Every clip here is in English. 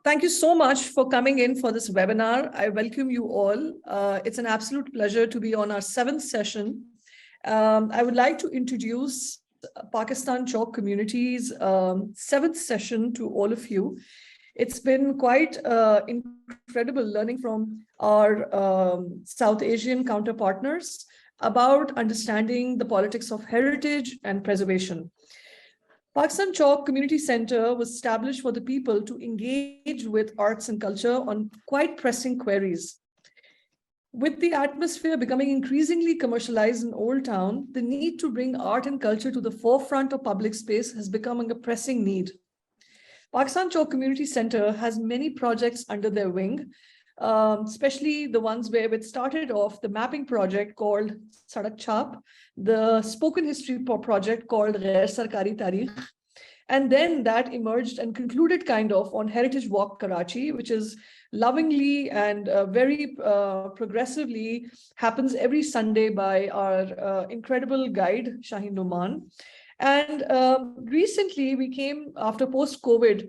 Thank you so much for coming in for this webinar. I welcome you all. It's an absolute pleasure to be on our 7th session. I would like to introduce Pakistan Chowk Community's 7th session to all of you. It's been quite incredible learning from our South Asian counterpartners about understanding the politics of heritage and preservation. Pakistan Chowk Community Center was established for the people to engage with arts and culture on quite pressing queries. With the atmosphere becoming increasingly commercialized in Old Town, the need to bring art and culture to the forefront of public space has become a pressing need. Pakistan Chowk Community Center has many projects under their wing, especially the ones where it started off the mapping project called Sadak Chhap, the spoken history project called Ghair Sarkari Tarikh, and then that emerged and concluded kind of on Heritage Walk Karachi, which is lovingly and very progressively happens every Sunday by our incredible guide, Shaheen Numan. And recently we came after post-COVID,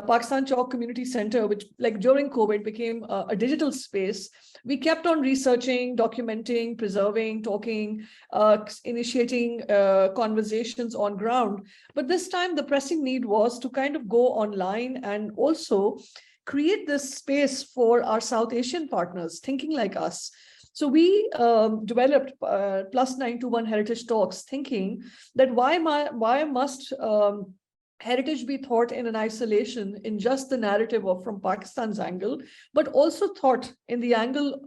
Pakistan Chowk Community Center, which like during COVID became a digital space. We kept on researching, documenting, preserving, talking, initiating conversations on ground. But this time the pressing need was to kind of go online and also create this space for our South Asian partners thinking like us. So we developed plus 921 Heritage Talks, thinking that why must heritage be thought in an isolation in just the narrative of from Pakistan's angle, but also thought in the angle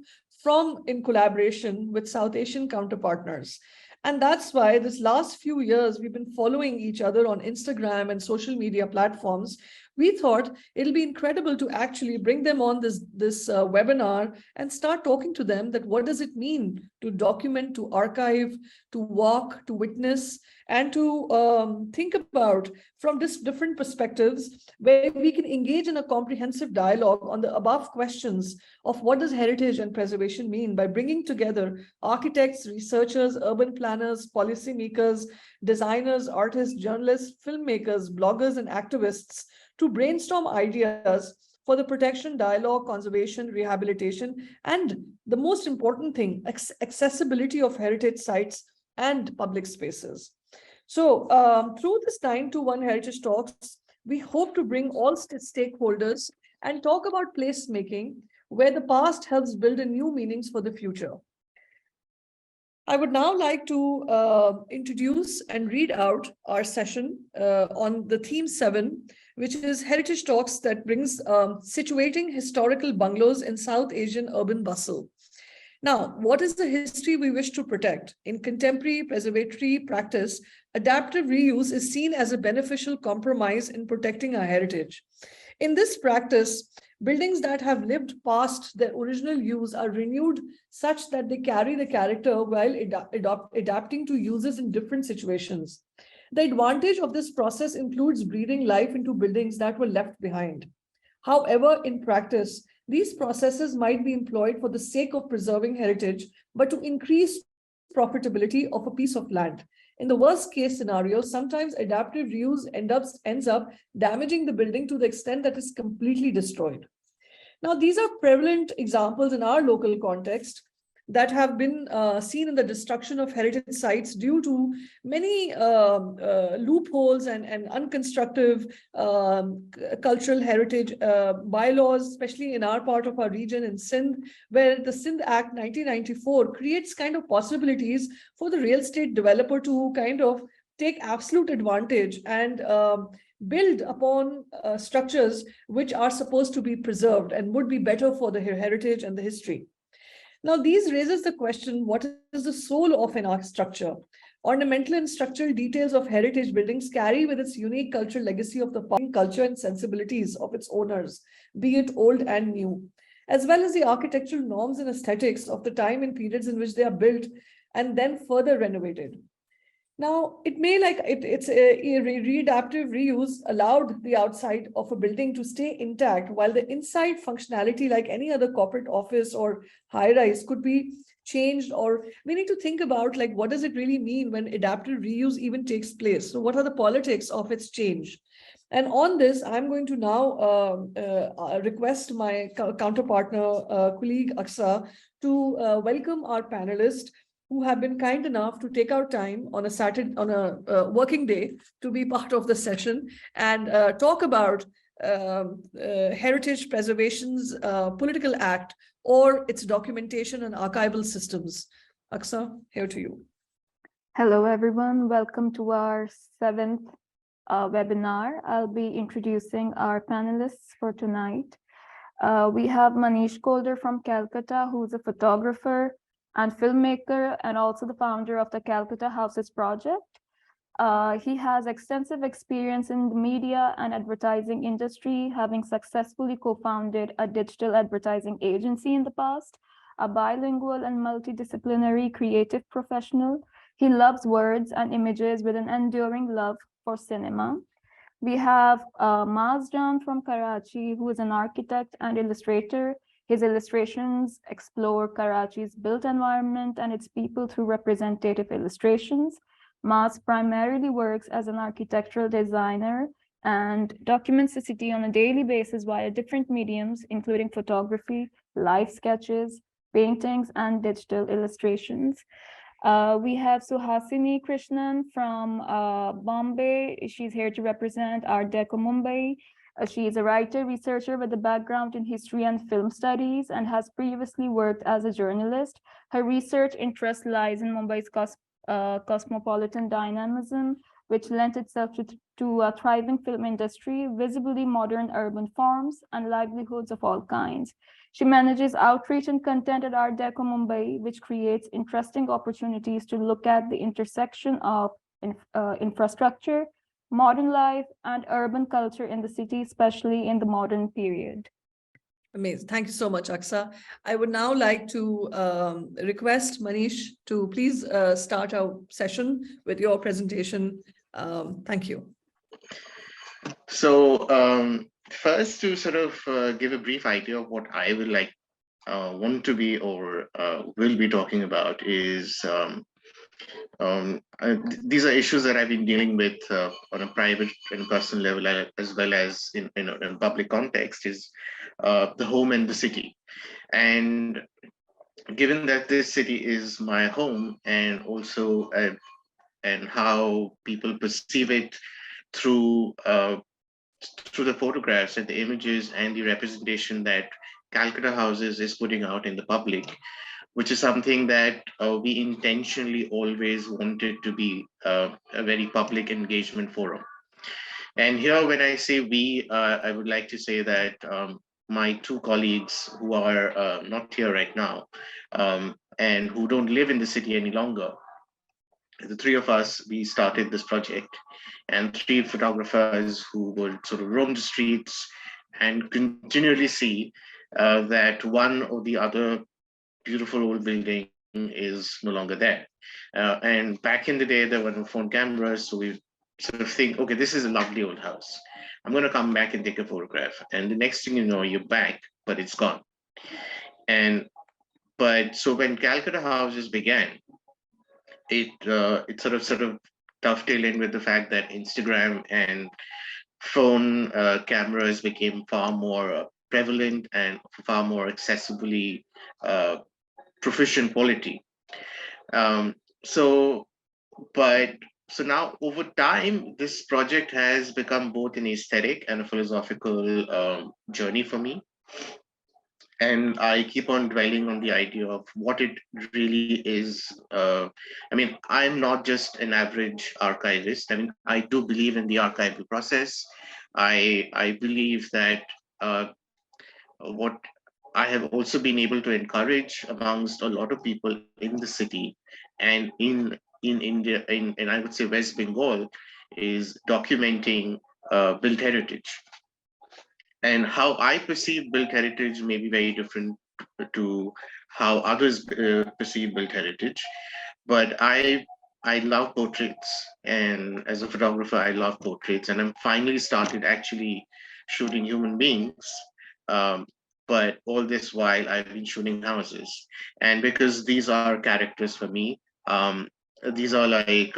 in collaboration with South Asian counterpartners. And that's why this last few years, we've been following each other on Instagram and social media platforms. We thought it'll be incredible to actually bring them on this webinar and start talking to them that what does it mean to document, to archive, to walk, to witness, and to think about from different perspectives where we can engage in a comprehensive dialogue on the above questions of what does heritage and preservation mean by bringing together architects, researchers, urban planners, policymakers, designers, artists, journalists, filmmakers, bloggers, and activists to brainstorm ideas for the protection, dialogue, conservation, rehabilitation, and the most important thing, accessibility of heritage sites and public spaces. So through this 921 Heritage Talks, we hope to bring all stakeholders and talk about placemaking where the past helps build a new meanings for the future. I would now like to introduce and read out our session on the theme 7, which is Heritage Talks that brings situating historical bungalows in South Asian urban bustle. Now, what is the history we wish to protect? In contemporary preservatory practice, adaptive reuse is seen as a beneficial compromise in protecting our heritage. In this practice, buildings that have lived past their original use are renewed such that they carry the character while adapting to uses in different situations. The advantage of this process includes breathing life into buildings that were left behind. However, in practice, these processes might be employed for the sake of preserving heritage, but to increase profitability of a piece of land. In the worst case scenario, sometimes adaptive reuse ends up damaging the building to the extent that it's completely destroyed. Now, these are prevalent examples in our local context that have been seen in the destruction of heritage sites due to many loopholes and unconstructive cultural heritage bylaws, especially in our part of our region in Sindh, where the Sindh Act 1994 creates kind of possibilities for the real estate developer to kind of take absolute advantage and build upon structures which are supposed to be preserved and would be better for the heritage and the history. Now, these raises the question, what is the soul of an architecture? Ornamental and structural details of heritage buildings carry with its unique cultural legacy of the culture and sensibilities of its owners, be it old and new, as well as the architectural norms and aesthetics of the time and periods in which they are built and then further renovated. Now, it may it's a adaptive reuse allowed the outside of a building to stay intact while the inside functionality, like any other corporate office or high-rise, could be changed. Or we need to think about like, what does it really mean when adaptive reuse even takes place? So what are the politics of its change? And on this, I'm going to now request my counterpartner, colleague Aksa, to welcome our panelists who have been kind enough to take our time on a Saturday, on a working day, to be part of the session and talk about Heritage Preservation's Political Act or its documentation and archival systems. Aksa, here to you. Hello, everyone. Welcome to our 7th webinar. I'll be introducing our panelists for tonight. We have Manish Kolder from Calcutta, who's a photographer and filmmaker, and also the founder of the Calcutta Houses Project. He has extensive experience in the media and advertising industry, having successfully co-founded a digital advertising agency in the past, a bilingual and multidisciplinary creative professional. He loves words and images with an enduring love for cinema. We have Mazhar from Karachi, who is an architect and illustrator. His illustrations explore Karachi's built environment and its people through representative illustrations. Maz primarily works as an architectural designer and documents the city on a daily basis via different mediums, including photography, live sketches, paintings, and digital illustrations. We have Suhasini Krishnan from Bombay. She's here to represent Art Deco Mumbai. She is a writer, researcher with a background in history and film studies and has previously worked as a journalist. Her research interest lies in Mumbai's cosmopolitan dynamism, which lent itself to a thriving film industry, visibly modern urban forms, and livelihoods of all kinds. She manages outreach and content at Art Deco Mumbai, which creates interesting opportunities to look at the intersection of infrastructure, modern life, and urban culture in the city, especially in the modern period. Amazing. Thank you so much, Aksa. I would now like to request Manish to please start our session with your presentation. Thank you. So first, to sort of give a brief idea of what I will want to be or will be talking about is these are issues that I've been dealing with on a private and personal level, as well as in a public context, is the home and the city. And given that this city is my home, and also and how people perceive it through the photographs and the images and the representation that Calcutta Houses is putting out in the public, which is something that we intentionally always wanted to be a very public engagement forum. And here, when I say we, I would like to say that my two colleagues who are not here right now and who don't live in the city any longer, the three of us, we started this project, and three photographers who would sort of roam the streets and continually see that one or the other beautiful old building is no longer there. And back in the day, there were no phone cameras, so we sort of think, okay, this is a lovely old house. I'm going to come back and take a photograph. And the next thing you know, you're back, but it's gone. But so when Calcutta Houses began, it sort of dovetailed in with the fact that Instagram and phone cameras became far more prevalent and far more accessibly proficient quality. So now over time, this project has become both an aesthetic and a philosophical journey for me. And I keep on dwelling on the idea of what it really is. I mean, I'm not just an average archivist. I mean, I do believe in the archival process. I believe that what I have also been able to encourage amongst a lot of people in the city and in India, and I would say West Bengal, is documenting built heritage. And how I perceive built heritage may be very different to how others perceive built heritage. But I love portraits, and as a photographer, I love portraits, and I'm finally started actually shooting human beings. But all this while I've been shooting houses, and because these are characters for me, these are like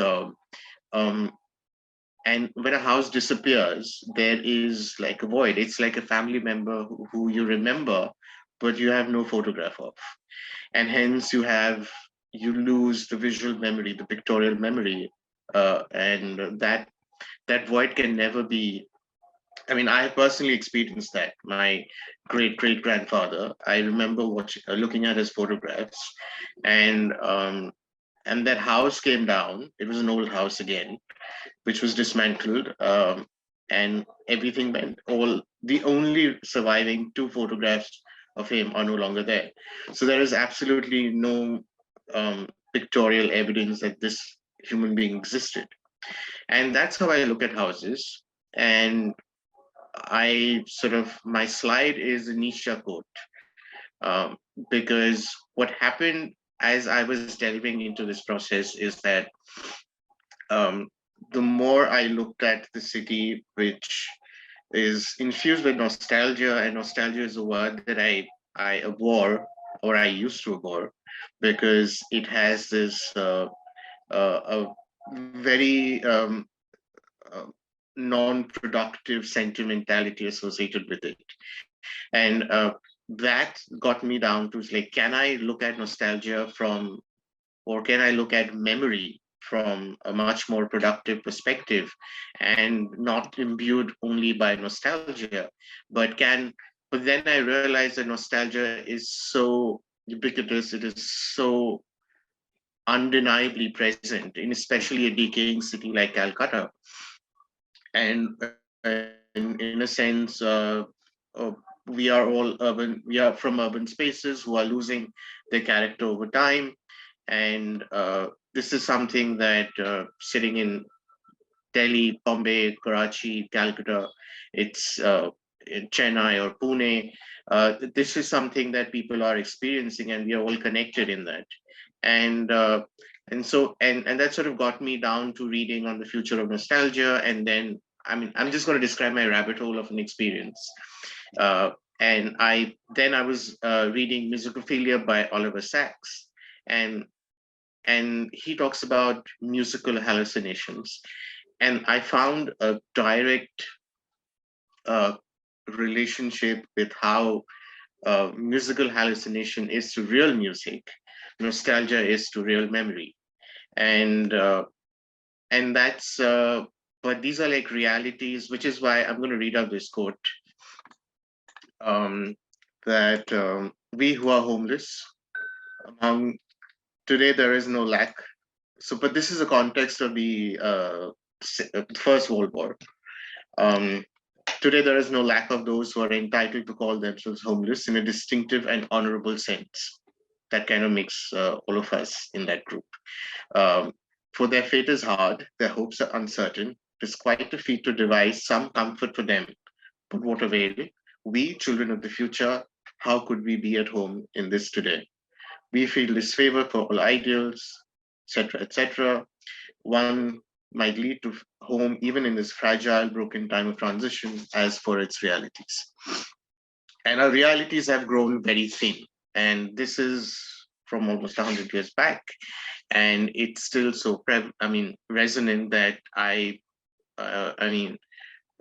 And when a house disappears, there is like a void. It's like a family member who you remember, but you have no photograph of. And hence you lose the visual memory, the pictorial memory. And that void can never be. I mean, I personally experienced that. My great grandfather, I remember looking at his photographs, and that house came down. It was an old house again, which was dismantled, and everything went. All the only surviving two photographs of him are no longer there. So there is absolutely no pictorial evidence that this human being existed. And that's how I look at houses. And my slide is a Nisha quote, um, because what happened as I was delving into this process is that um, the more I looked at the city, which is infused with nostalgia, and nostalgia is a word that I abhor, or I used to abhor, because it has this a very uh, non-productive sentimentality associated with it. And that got me down to like, can I look at nostalgia from, or can I look at memory from a much more productive perspective, and not imbued only by nostalgia, but then I realized that nostalgia is so ubiquitous, it is so undeniably present in especially a decaying city like Calcutta. And in a sense, we are all urban, we are from urban spaces who are losing their character over time. And this is something that sitting in Delhi, Bombay, Karachi, Calcutta, it's in Chennai or Pune, this is something that people are experiencing, and we are all connected in that. And and that sort of got me down to reading on the future of nostalgia. And then, I mean, I'm just going to describe my rabbit hole of an experience. And I was reading Musicophilia by Oliver Sacks, and he talks about musical hallucinations. And I found a direct uh, relationship with how musical hallucination is to real music, nostalgia is to real memory. And that's but these are like realities, which is why I'm going to read out this quote, um, that we who are homeless among today, there is no lack. So, but this is a context of the First World War. Um, Today, there is no lack of those who are entitled to call themselves homeless in a distinctive and honorable sense. That kind of makes all of us in that group. Um, for their fate is hard, their hopes are uncertain. It is quite a feat to devise some comfort for them. But what avail? We, children of the future, how could we be at home in this today? We feel disfavor for all ideals, etc., etc. One might lead to home even in this fragile, broken time of transition as for its realities. And our realities have grown very thin. And this is from almost 100 years back. And it's still so, resonant that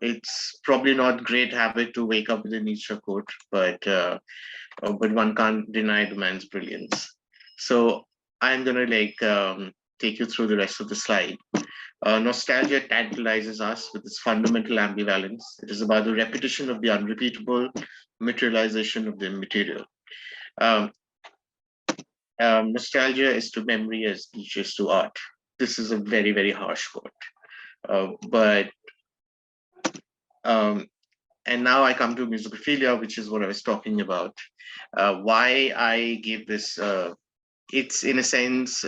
it's probably not great habit to wake up with a Nietzsche quote, but one can't deny the man's brilliance. So I'm going to take you through the rest of the slide. Nostalgia tantalizes us with its fundamental ambivalence. It is about the repetition of the unrepeatable, materialization of the immaterial. Um, Nostalgia is to memory as each is to art. This is a very, very harsh quote. But and now I come to musicophilia, which is what I was talking about. Why I gave this, it's in a sense,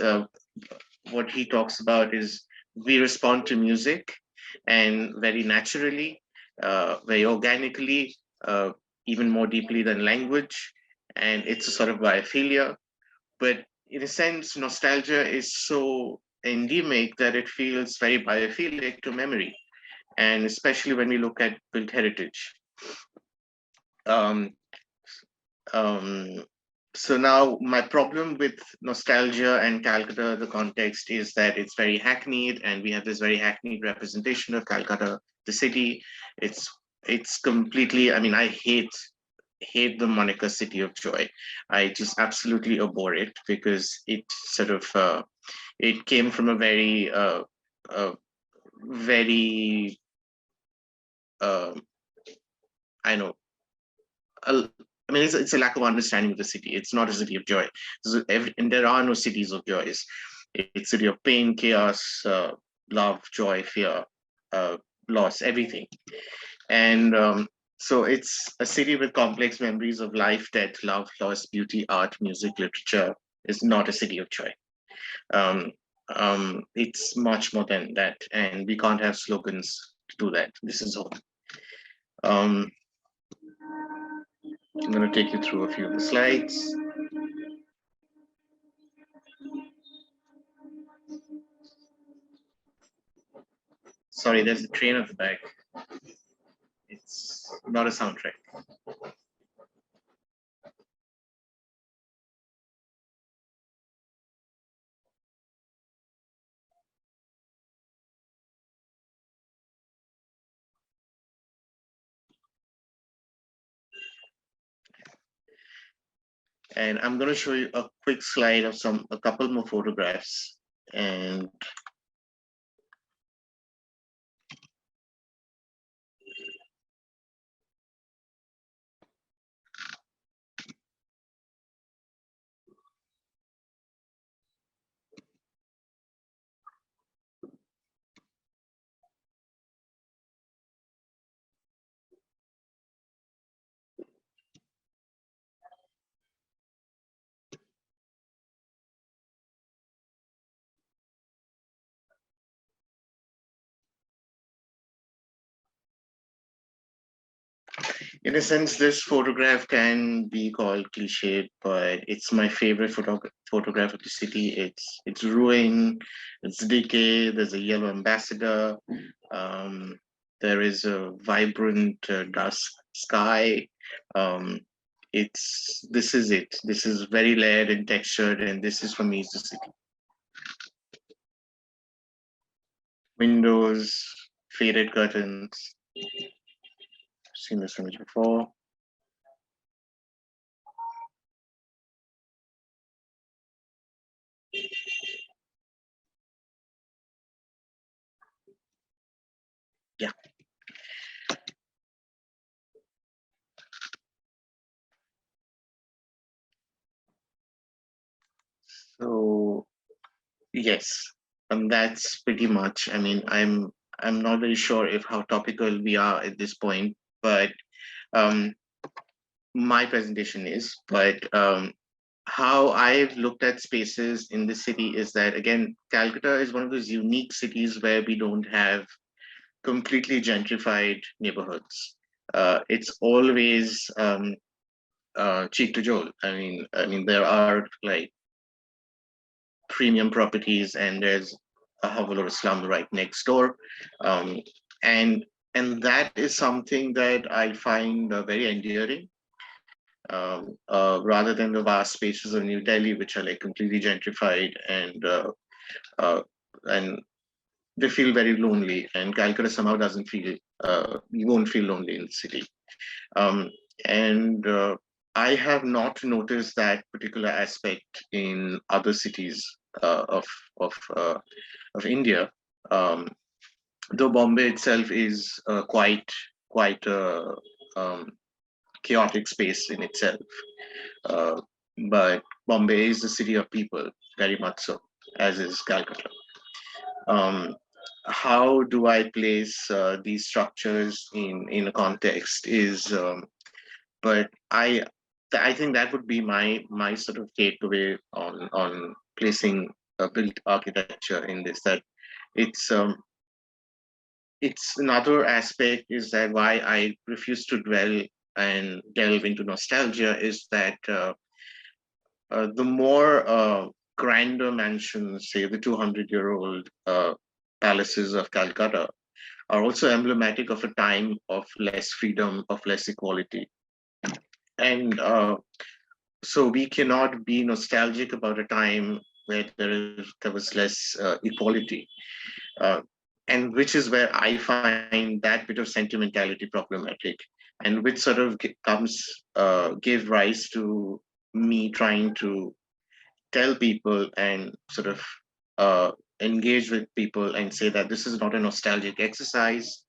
what he talks about is we respond to music, and very naturally, very organically, even more deeply than language. And it's a sort of biophilia. But in a sense, nostalgia is so endemic that it feels very biophilic to memory. And especially when we look at built heritage. Um, um, So now my problem with nostalgia and Calcutta, the context is that it's very hackneyed, and we have this very hackneyed representation of Calcutta, the city. It's it's completely. I mean, I hate the moniker City of Joy. I just absolutely abhor it because it sort of it came from a very uh, I know I mean, it's a lack of understanding of the city. It's not a city of joy. And there are no cities of joys. It's a city of pain, chaos, love, joy, fear, uh, loss, everything. And so it's a city with complex memories of life, death, love, loss, beauty, art, music, literature. It's not a city of joy. Um, it's much more than that. And we can't have slogans to do that. This is home. Um, I'm going to take you through a few of the slides. Sorry, there's a train at the back. It's not a soundtrack. And I'm going to show you a quick slide of a couple more photographs. And in a sense, this photograph can be called cliched, but it's my favorite photograph of the city. It's ruin, it's decay. There's a yellow ambassador. Um, there is a vibrant dusk sky. Um, this is it. This is very layered and textured, and this is for me is the city. Windows, faded curtains. Seen this image before. Yeah. So yes, that's pretty much. I mean, I'm not very sure if how topical we are at this point, but um, my presentation is. But how I've looked at spaces in the city is that again, Calcutta is one of those unique cities where we don't have completely gentrified neighborhoods. It's always cheek to jowl. I mean, there are like premium properties, and there's a whole lot of slum right next door, um, and and that is something that I find very endearing, rather than the vast spaces of New Delhi, which are like completely gentrified uh, and they feel very lonely. And Calcutta somehow doesn't feel you won't feel lonely in the city. Um, and I have not noticed that particular aspect in other cities uh, of of uh, of India. Um, though Bombay itself is quite a um, chaotic space in itself, uh, but Bombay is the city of people, very much so, as is Calcutta. Um, how do I place these structures in a context is but I think that would be my sort of takeaway on placing a built architecture in this, that it's it's another aspect is that why I refuse to dwell and delve into nostalgia is that the more grander mansions, say the 200-year-old palaces of Calcutta, are also emblematic of a time of less freedom, of less equality. And so we cannot be nostalgic about a time where there was less equality, uh, and which is where I find that bit of sentimentality problematic, and which sort of gave rise to me trying to tell people and sort of engage with people and say that this is not a nostalgic exercise,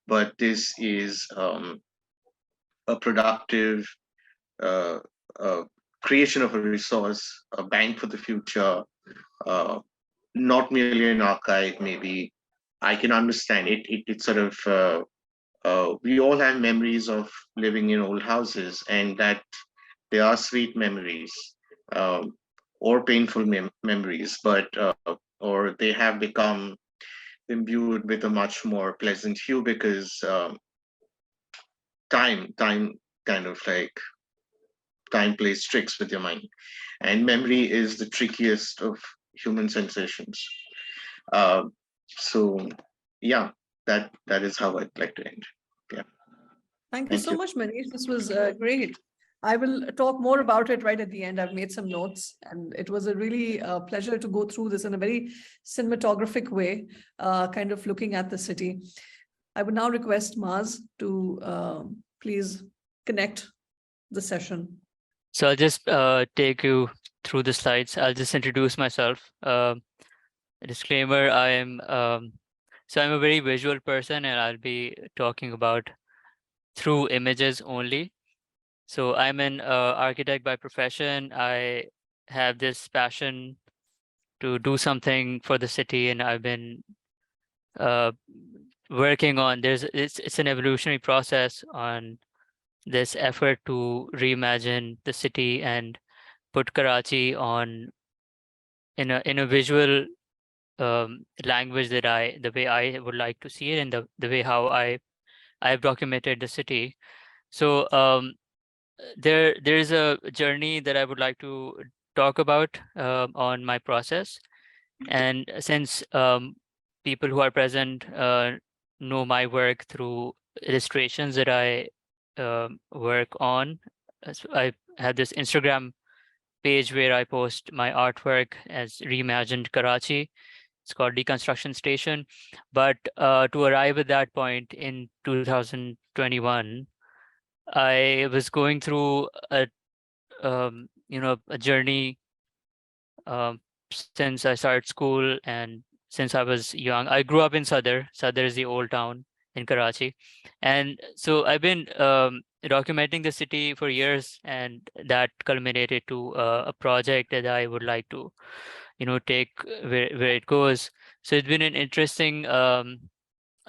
but this is a productive uh, uh, creation of a resource, a bank for the future, uh, not merely an archive. Maybe I can understand it. It sort of we all have memories of living in old houses, and that they are sweet memories um, or painful memories, but or they have become imbued with a much more pleasant hue because time kind of like time plays tricks with your mind, and memory is the trickiest of human sensations. Uh, so yeah, that is how I'd like to end. Yeah, Thank you thank so you. much, Manish. This was great. I will talk more about it right at the end. I've made some notes, and it was a really pleasure to go through this in a very cinematographic way, kind of looking at the city. I would now request Maz to please connect the session. So I'll just take you through the slides. I'll just introduce myself. Disclaimer, so I'm a very visual person, and I'll be talking about through images only. So I'm an architect by profession. I have this passion to do something for the city, and I've been uh, working on it's an evolutionary process on this effort to reimagine the city and put Karachi on in a visual language that the way I would like to see it, and the way how I've documented the city. So there is a journey that I would like to talk about on my process. And since people who are present know my work through illustrations that I work on, so I have this Instagram page where I post my artwork as reimagined Karachi. It's called Deconstruction Station. But to arrive at that point in 2021, I was going through a journey um, since I started school and since I was young. I grew up in Sadr. Sadr is the old town in Karachi, and so I've been documenting the city for years, and that culminated to a project that I would like to, take where it goes. So it's been an interesting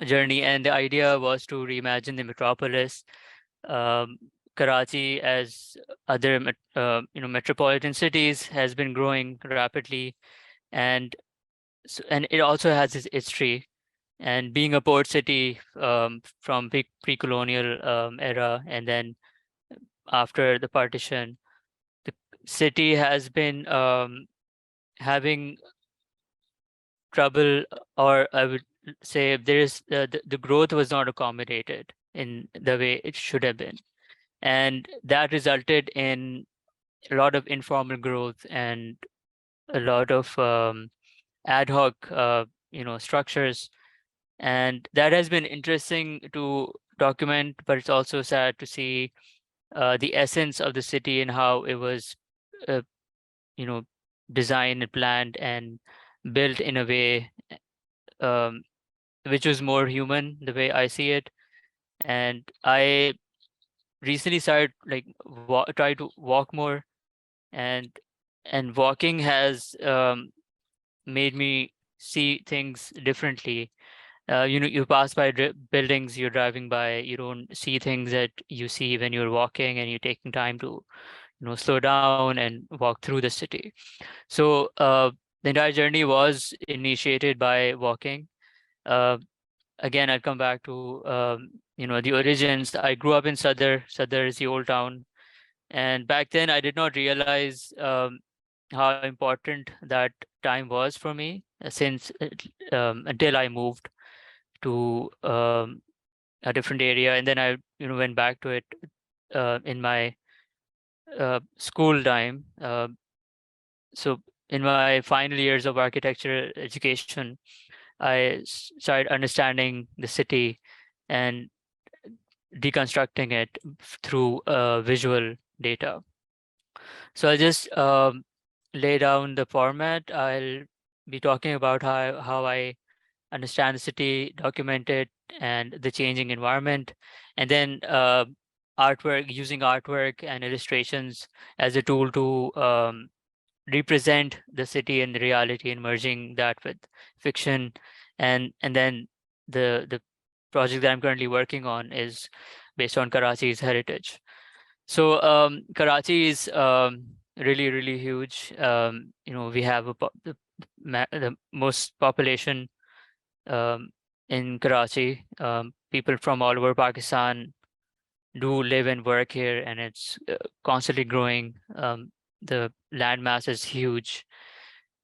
journey, and the idea was to reimagine the metropolis, um, Karachi, as other metropolitan cities, has been growing rapidly, and and it also has its history. And being a port city from pre-colonial era, and then after the partition, the city has been having trouble, or I would say there is the growth was not accommodated in the way it should have been, and that resulted in a lot of informal growth and a lot of ad hoc structures, and that has been interesting to document, but it's also sad to see the essence of the city and how it was uh, you know designed and planned and built in a way um, which was more human, the way I see it. And I recently started like try to walk more, and walking has made me see things differently. You pass by buildings you're driving by, you don't see things that you see when you're walking, and you're taking time to slow down and walk through the city. So the entire journey was initiated by walking. uh, Again, I'll come back to the origins. I grew up in Sadr. Sadr is the old town, and back then I did not realize how important that time was for me, since until I moved to a different area, and then I went back to it in my school time. So in my final years of architecture education, I started understanding the city and deconstructing it through visual data. So I'll just lay down the format. I'll be talking about how I understand the city, document it, and the changing environment, and then using artwork and illustrations as a tool to represent the city and the reality, and merging that with fiction, and then the project that I'm currently working on is based on Karachi's heritage. So Karachi is really huge. We have the most population in Karachi. People from all over Pakistan do live and work here, and it's constantly growing. The landmass is huge,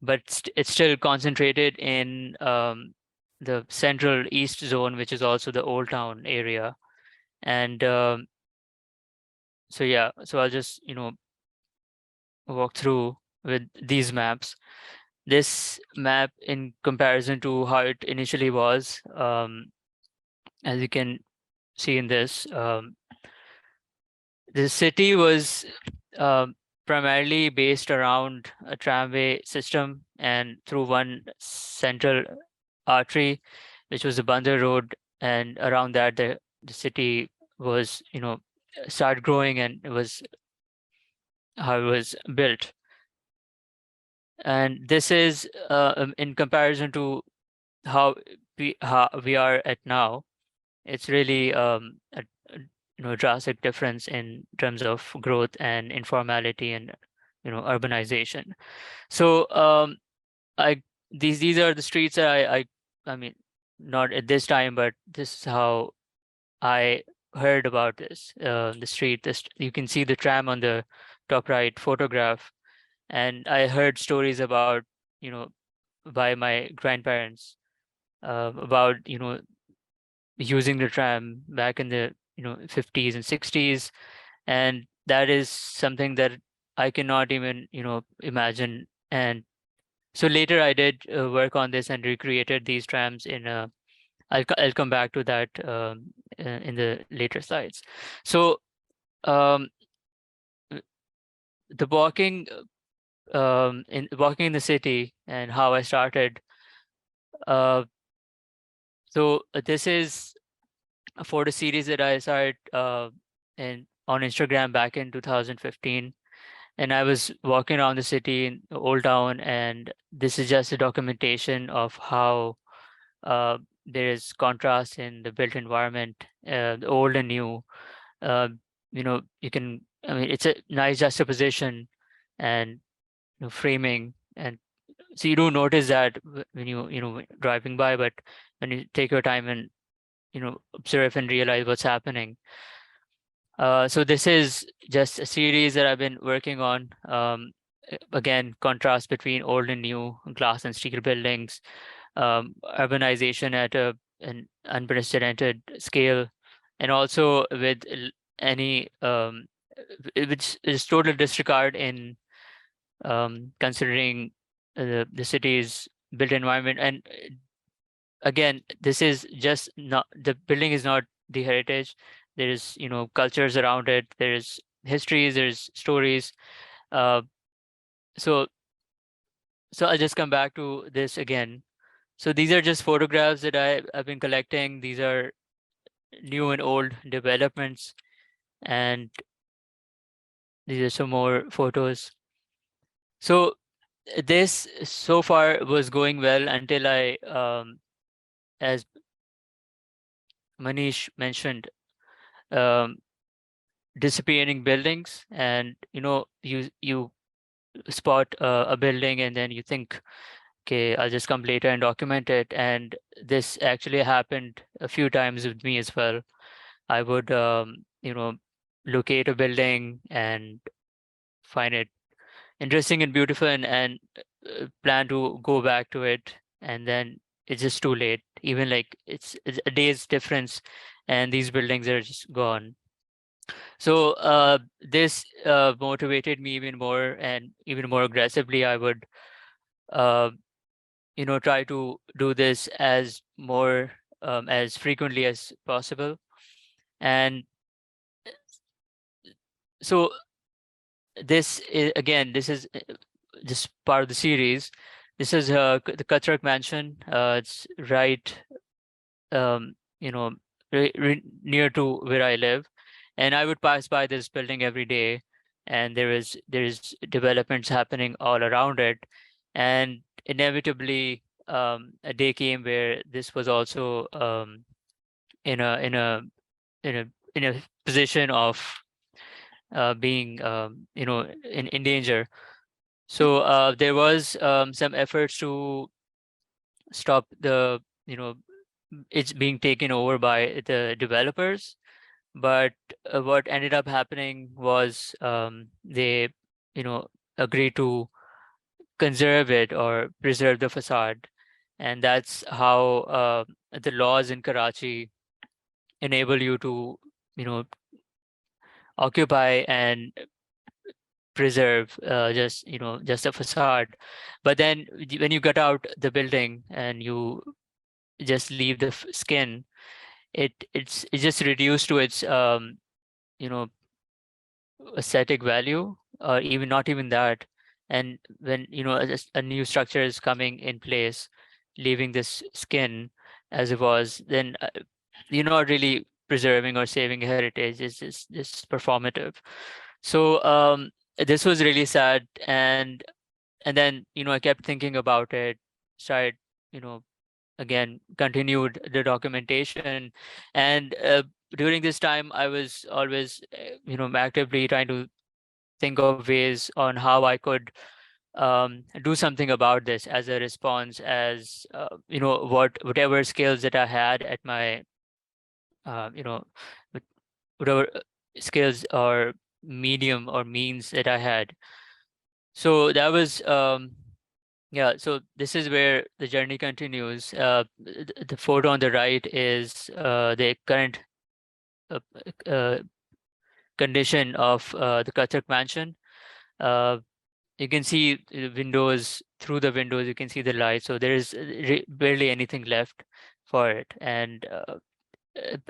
but it's still concentrated in the central east zone, which is also the Old Town area. And so yeah, so I'll just walk through with these maps. This map, in comparison to how it initially was, as you can see in this, the city was primarily based around a tramway system and through one central artery, which was the Bandar Road, and around that the city was started growing, and it was how it was built. And this is in comparison to how we are at now. It's really a drastic difference in terms of growth and informality and urbanization. So I these are the streets that I mean, not at this time, but this is how I heard about this the street. You can see the tram on the top right photograph, and I heard stories about by my grandparents about using the tram back in the 50s and 60s, and that is something that I cannot even imagine. And so later I did work on this and recreated these trams in I'll come back to that in the later slides. So um, the walking in the city and how I started. This is a photo series that I started on Instagram back in 2015, and I was walking around the city in Old Town, and this is just a documentation of how there is contrast in the built environment, the old and new. You can, I mean, it's a nice juxtaposition and framing, and so you don't notice that when driving by, but when you take your time and observe and realize what's happening. So this is just a series that I've been working on. Again, contrast between old and new, glass and steel buildings, urbanization at an unprecedented scale, and also with any which is total disregard in considering the city's built environment. And again, this is just not, the building is not the heritage. There is cultures around it, there's histories, there's stories. uh, so I'll just come back to this again. So these are just photographs that I've been collecting. These are new and old developments, and these are some more photos. So this so far was going well until I as Manish mentioned, um, disappearing buildings, and you spot a building and then you think, okay, I'll just come later and document it. And this actually happened a few times with me as well. I would locate a building and find it interesting and beautiful, and plan to go back to it, and then it's just too late. Even like it's a day's difference, and these buildings are just gone. So this motivated me even more, and even more aggressively I would try to do this as frequently as possible. And so this is, again, this is just part of the series. This is the Kachrak Mansion. It's right, um, you know, near to where I live, and I would pass by this building every day, and there is developments happening all around it, and inevitably, a day came where this was also in a in a in a in a position of being in danger. So there was some efforts to stop it's being taken over by the developers, but what ended up happening was they agreed to conserve it or preserve the facade, and that's how the laws in Karachi enable you to you know occupy and preserve just a facade. But then when you get out the building and you just leave the skin, it's just reduced to its you know aesthetic value, or even not even that. And when a new structure is coming in place, leaving this skin as it was, then you're not really preserving or saving heritage. It's just performative. So this was really sad. And then I kept thinking about it, started you know again continued the documentation. And during this time I was always actively trying to think of ways on how I could do something about this as a response, as whatever skills that I had at my with- whatever skills or medium or means that I had. So that was yeah, so this is where the journey continues. The photo on the right is the current uh, uh, condition of the Kathak mansion. Uh, you can see the windows, through the windows, you can see the light. So there is barely anything left for it. And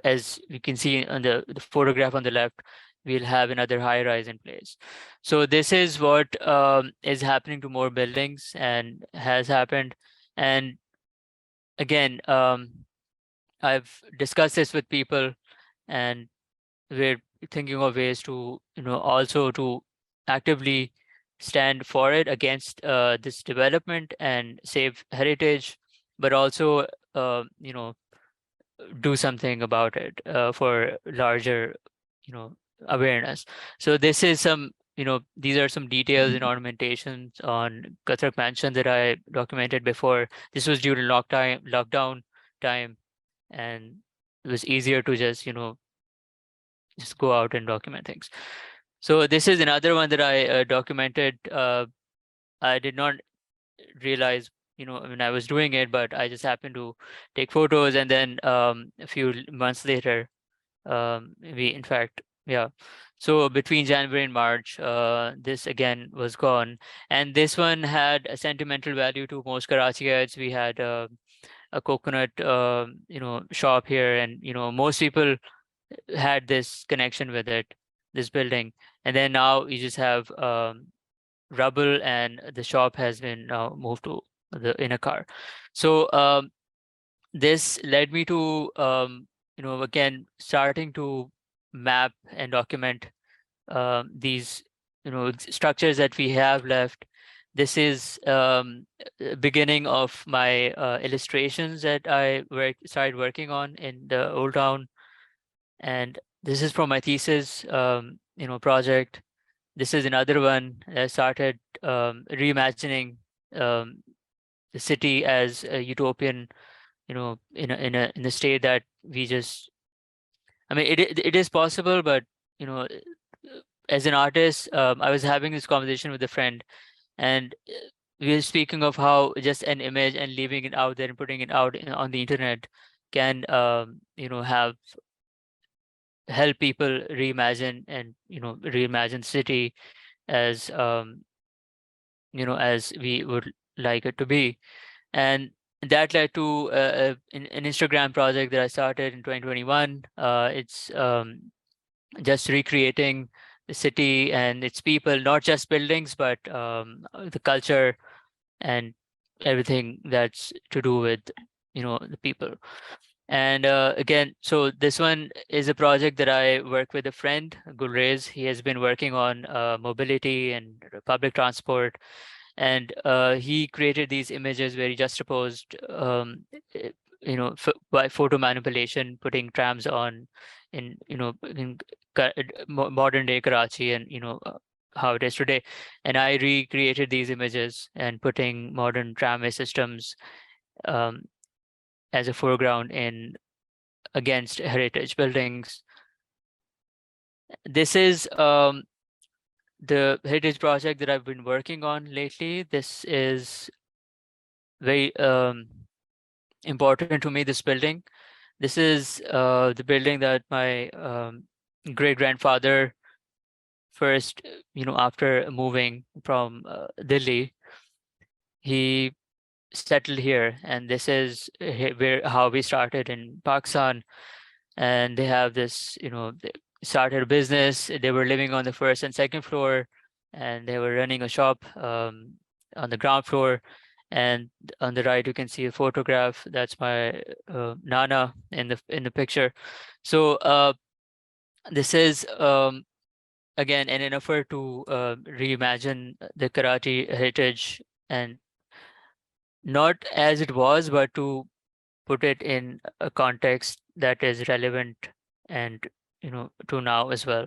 as you can see on the photograph on the left, we'll have another high rise in place. So this is what is happening to more buildings and has happened. And again, I've discussed this with people, and we're thinking of ways to also to actively stand for it against this development and save heritage, but also do something about it for larger awareness. So this is these are some details and ornamentations on Kathak Mansion that I documented before. This was during lockdown time, and it was easier to just go out and document things. So this is another one that I documented. I did not realize, when I was doing it, but I just happened to take photos, and then a few months later, we in fact, yeah. So between January and March, this again was gone, and this one had a sentimental value to most Karachiites. We had a coconut, shop here, and most people had this connection with it, this building. And then now you just have rubble, and the shop has been now moved to the inner car. So this led me to again starting to map and document these structures that we have left. This is beginning of my illustrations that I started working on in the old town. And this is from my thesis project. This is another one. I started reimagining um, the city as a utopian, in a state that we just, I mean, it is possible, but as an artist, I was having this conversation with a friend, and we were speaking of how just an image and leaving it out there and putting it out on the internet can have help people reimagine and reimagine city as as we would like it to be. And that led to an Instagram project that I started in 2021. It's just recreating the city and its people, not just buildings, but the culture and everything that's to do with the people. And again, so this one is a project that I work with a friend, Gulrez. He has been working on mobility and public transport, and he created these images where he juxtaposed by photo manipulation, putting trams on in modern day Karachi, and how it is today. And I recreated these images and putting modern tramway systems um, as a foreground in against heritage buildings. This is the heritage project that I've been working on lately. This is very important to me, this building. This is the building that my great grandfather first, after moving from Delhi, he settled here, and this is where how we started in Pakistan. And they have this, they started a business. They were living on the first and second floor, and they were running a shop on the ground floor. And on the right, you can see a photograph. That's my Nana in the picture. So this is again an effort to reimagine the Karachi heritage, and not as it was, but to put it in a context that is relevant and to now as well.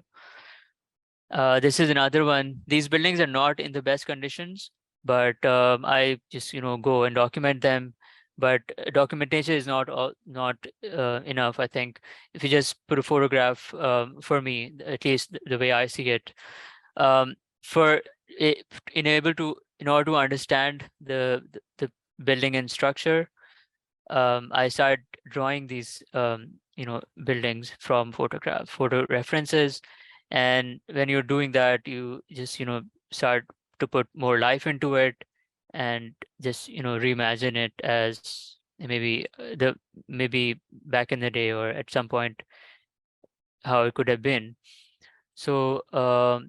This is another one. These buildings are not in the best conditions, but I just go and document them. But documentation is not enough. I think if you just put a photograph, for me, at least the way I see it, um, for it, in order to understand the building and structure, I started drawing these buildings from photo references. And when you're doing that, you just start to put more life into it, and just reimagine it as maybe back in the day, or at some point how it could have been. So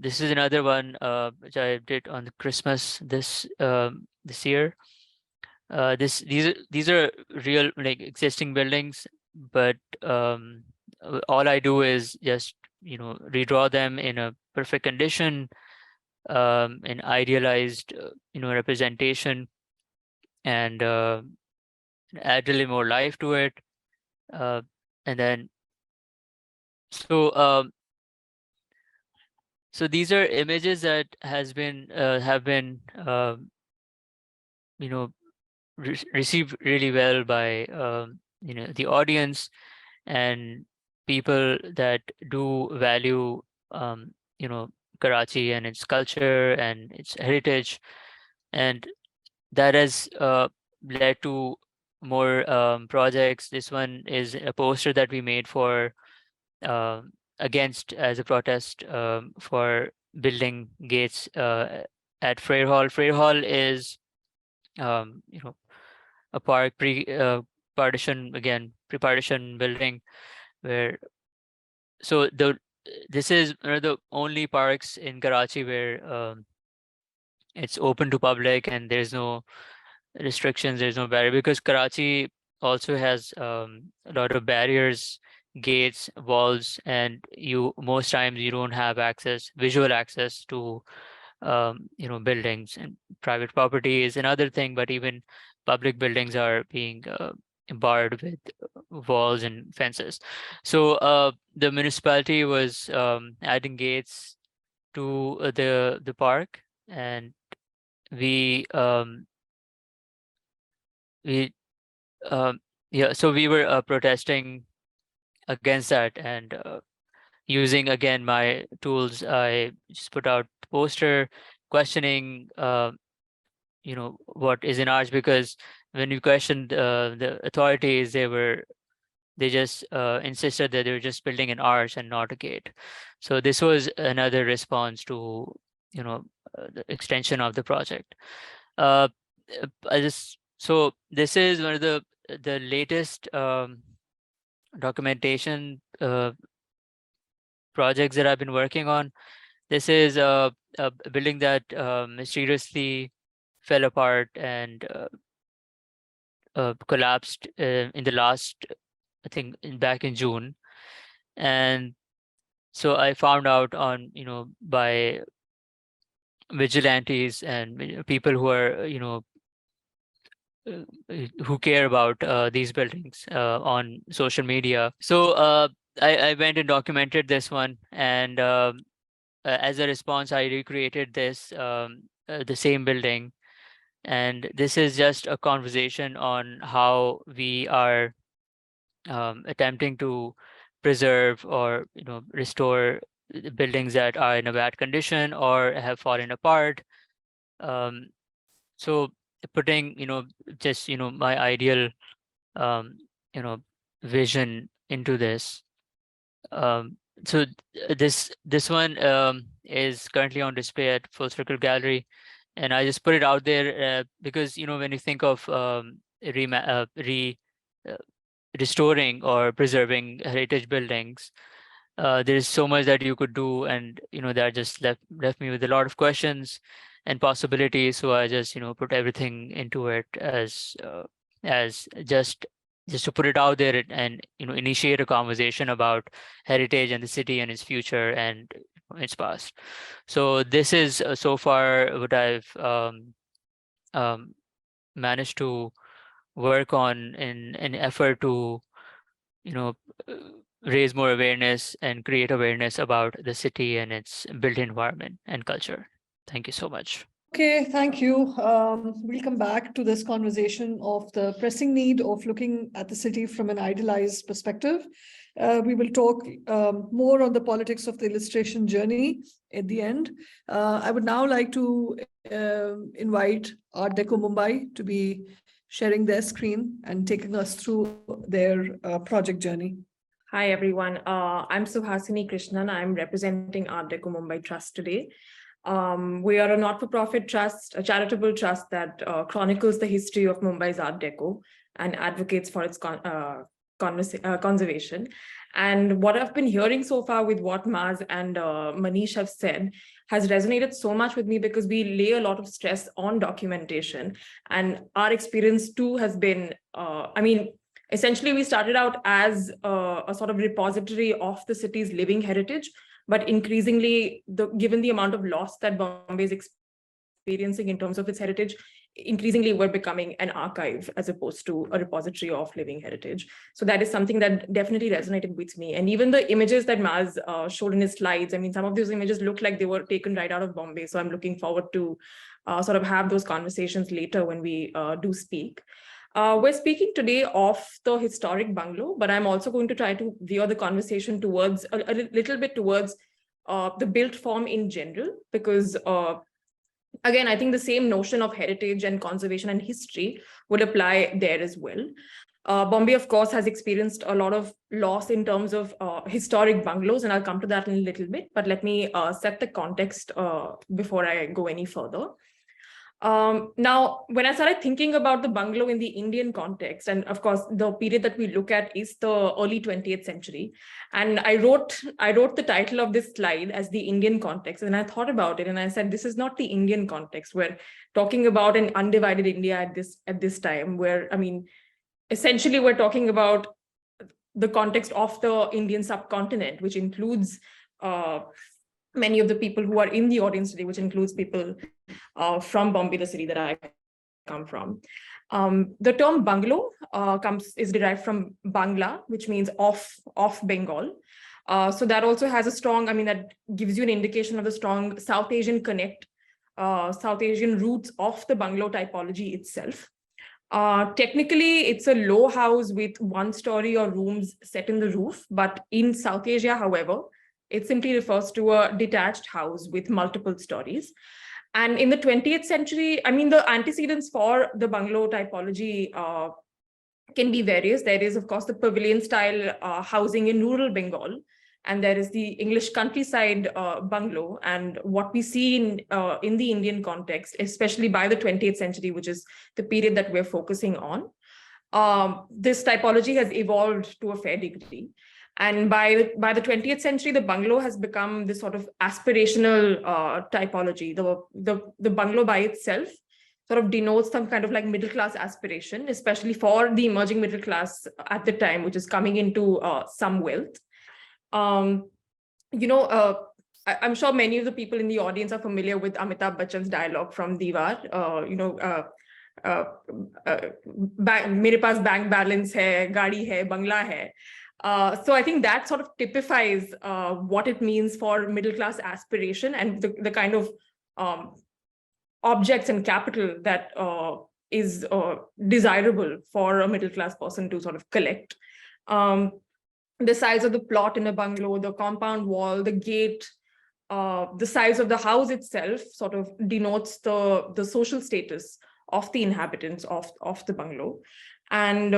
this is another one which I did on the Christmas this year. These are real, like, existing buildings, but all I do is just redraw them in a perfect condition, an idealized representation, and add a little more life to it, and then so so these are images that have been you know received really well by the audience and people that do value Karachi and its culture and its heritage, and that has led to more projects. This one is a poster that we made for against as a protest for building gates at Frere Hall. Frere Hall is a park pre-partition building where this is one of the only parks in Karachi where it's open to public and there's no restrictions, there's no barrier, because Karachi also has a lot of barriers, gates, walls, and most times you don't have visual access to buildings. And private property is another thing, but even public buildings are being barred with walls and fences. So the municipality was adding gates to the park, and we we yeah, so we were protesting against that, and using again my tools, I just put out poster questioning what is in ours, because when we questioned the authorities, they were they just insisted that they were just building an arch and not a gate. So this was another response to, the extension of the project. So this is one of the latest documentation projects that I've been working on. This is a building that mysteriously fell apart and collapsed in the last, I think, back in June. And so I found out on, by vigilantes and people who are, who care about these buildings on social media. So I went and documented this one, and as a response, I recreated the same building. And this is just a conversation on how we are attempting to preserve or restore the buildings that are in a bad condition or have fallen apart. Um, so putting just my ideal um, vision into this. So this one is currently on display at Full Circle Gallery, and I just put it out there because when you think of restoring or preserving heritage buildings, there's so much that you could do, and that just left me with a lot of questions and possibilities. So I just put everything into it as just to put it out there and initiate a conversation about heritage and the city and its future and its past. So this is so far what I've managed to work on in an effort to uh, raise more awareness and create awareness about the city and its built environment and culture. Thank you so much. Okay, thank you. We'll come back to this conversation of the pressing need of looking at the city from an idealized perspective. We will talk more on the politics of the illustration journey at the end. I would now like to invite Art Deco Mumbai to be sharing their screen and taking us through their project journey. Hi, everyone. I'm Suhasini Krishnan. I'm representing Art Deco Mumbai Trust today. We are a not-for-profit trust, a charitable trust that chronicles the history of Mumbai's Art Deco and advocates for its conservation. And what I've been hearing so far with what Maz and Manish have said has resonated so much with me because we lay a lot of stress on documentation. And our experience too has been, essentially we started out as a sort of repository of the city's living heritage, but increasingly, given the amount of loss that Bombay is experiencing in terms of its heritage, increasingly we're becoming an archive as opposed to a repository of living heritage. So that is something that definitely resonated with me. And even the images that Maz showed in his slides, I mean, some of those images look like they were taken right out of Bombay. So I'm looking forward to sort of have those conversations later when we do speak. We're speaking today of the historic bungalow, but I'm also going to try to veer the conversation towards a little bit towards the built form in general, because again, I think the same notion of heritage and conservation and history would apply there as well. Bombay, of course, has experienced a lot of loss in terms of historic bungalows, and I'll come to that in a little bit, but let me set the context before I go any further. Now, when I started thinking about the bungalow in the Indian context, and of course, the period that we look at is the early 20th century. And I wrote the title of this slide as the Indian context. And I thought about it and I said, this is not the Indian context. We're talking about an undivided India at this time where, I mean, essentially we're talking about the context of the Indian subcontinent, which includes many of the people who are in the audience today, which includes people from Bombay, the city that I come from. The term bungalow is derived from Bangla, which means of Bengal. So that also has a strong, I mean, that gives you an indication of the strong South Asian South Asian roots of the bungalow typology itself. Technically, it's a low house with one story or rooms set in the roof, but in South Asia, however, it simply refers to a detached house with multiple stories. And in the 20th century, I mean, the antecedents for the bungalow typology can be various. There is, of course, the pavilion style housing in rural Bengal, and there is the English countryside bungalow. And what we see in the Indian context, especially by the 20th century, which is the period that we're focusing on, this typology has evolved to a fair degree. And by the 20th century, the bungalow has become this sort of aspirational typology. The bungalow by itself sort of denotes some kind of like middle class aspiration, especially for the emerging middle class at the time, which is coming into some wealth. I'm sure many of the people in the audience are familiar with Amitabh Bachchan's dialogue from Diwar. मेरे पास bank balance है, गाड़ी है, bangla है. So I think that sort of typifies what it means for middle class aspiration and the kind of objects and capital that is desirable for a middle class person to sort of collect. The size of the plot in a bungalow, the compound wall, the gate, the size of the house itself sort of denotes the social status of the inhabitants of the bungalow. And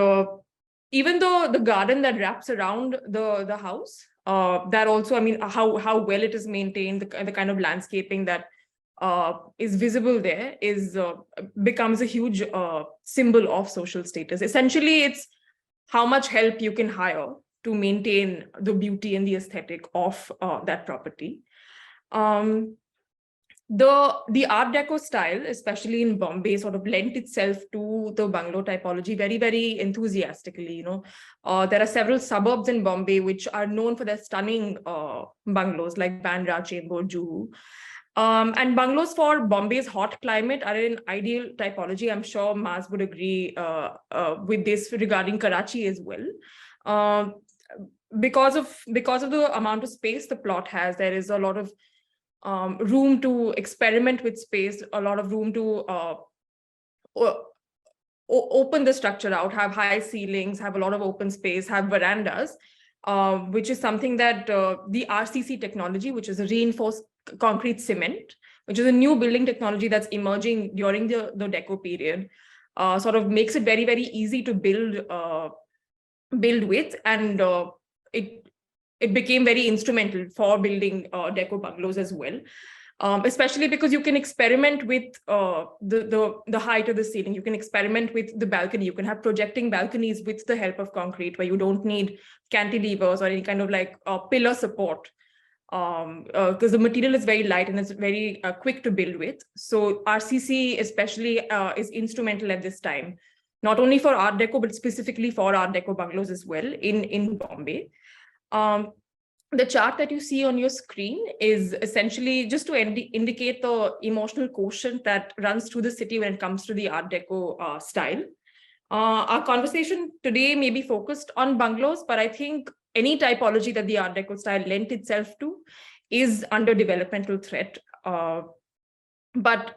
even though the garden that wraps around the house, that also, I mean, how well it is maintained, the kind of landscaping that is visible there becomes a huge symbol of social status. Essentially, it's how much help you can hire to maintain the beauty and the aesthetic of that property. The Art Deco style, especially in Bombay, sort of lent itself to the bungalow typology very, very enthusiastically. There are several suburbs in Bombay which are known for their stunning bungalows like Bandra, Chembur, Juhu. And bungalows for Bombay's hot climate are an ideal typology. I'm sure Maz would agree with this regarding Karachi as well. Because of the amount of space the plot has, there is a lot of room to experiment with space, a lot of room to open the structure out, have high ceilings, have a lot of open space, have verandas, which is something that the RCC technology, which is a reinforced concrete cement, which is a new building technology that's emerging during the Deco period, sort of makes it very, very easy to build with, and it became very instrumental for building Deco bungalows as well, especially because you can experiment with the height of the ceiling. You can experiment with the balcony. You can have projecting balconies with the help of concrete, where you don't need cantilevers or any kind of like pillar support, because the material is very light and it's very quick to build with. So RCC especially is instrumental at this time, not only for Art Deco, but specifically for Art Deco bungalows as well in Bombay. The chart that you see on your screen is essentially just to indicate the emotional quotient that runs through the city when it comes to the Art Deco style. Our conversation today may be focused on bungalows, but I think any typology that the Art Deco style lent itself to is under developmental threat. But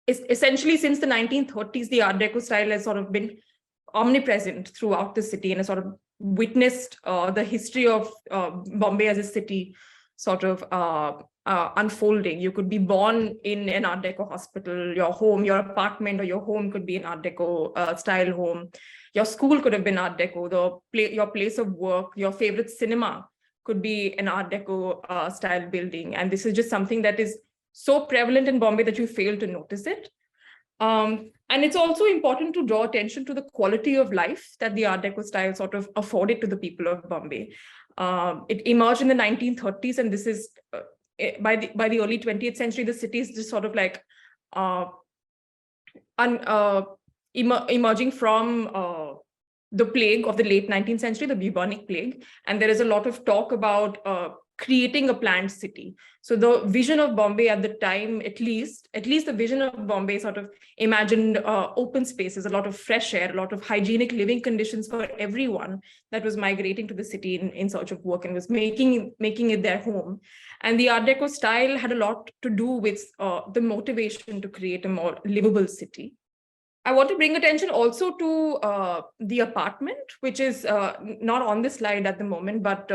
essentially, since the 1930s, the Art Deco style has sort of been omnipresent throughout the city and has sort of witnessed the history of Bombay as a city sort of unfolding. You could be born in an Art Deco hospital, your home, your apartment or your home could be an Art Deco style home. Your school could have been Art Deco, your place of work, your favorite cinema could be an Art Deco style building. And this is just something that is so prevalent in Bombay that you fail to notice it. And it's also important to draw attention to the quality of life that the Art Deco style sort of afforded to the people of Bombay. It emerged in the 1930s, and this is by the early 20th century, the city is just sort of like emerging from the plague of the late 19th century, the bubonic plague. And there is a lot of talk about creating a planned city. So the vision of Bombay at the time, at least the vision of Bombay sort of imagined open spaces, a lot of fresh air, a lot of hygienic living conditions for everyone that was migrating to the city in search of work and was making it their home. And the Art Deco style had a lot to do with the motivation to create a more livable city. I want to bring attention also to the apartment, which is not on this slide at the moment, but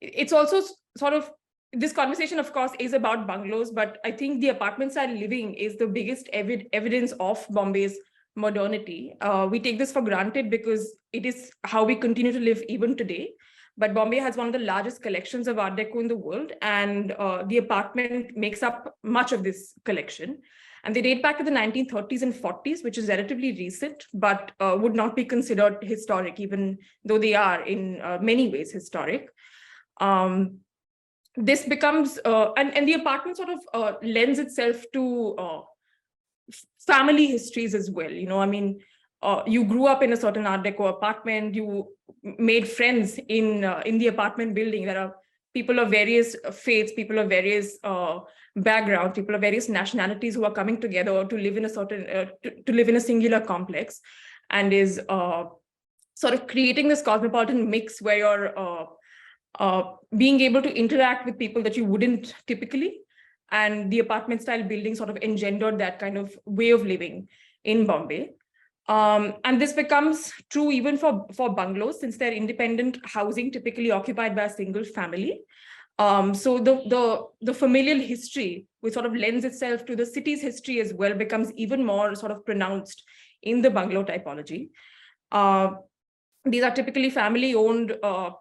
it's also sort of, this conversation, of course, is about bungalows, but I think the apartment style living is the biggest evidence of Bombay's modernity. We take this for granted because it is how we continue to live even today. But Bombay has one of the largest collections of Art Deco in the world, and the apartment makes up much of this collection. And they date back to the 1930s and 40s, which is relatively recent, but would not be considered historic, even though they are in many ways historic. This becomes, and the apartment sort of lends itself to family histories as well. I mean, you grew up in a certain Art Deco apartment, you made friends in the apartment building. There are people of various faiths, people of various backgrounds, people of various nationalities who are coming together to live in a certain, to live in a singular complex, and is sort of creating this cosmopolitan mix where you're being able to interact with people that you wouldn't typically. And the apartment style building sort of engendered that kind of way of living in Bombay. And this becomes true even for bungalows, since they're independent housing typically occupied by a single family. So the familial history, which sort of lends itself to the city's history as well, becomes even more sort of pronounced in the bungalow typology. These are typically family-owned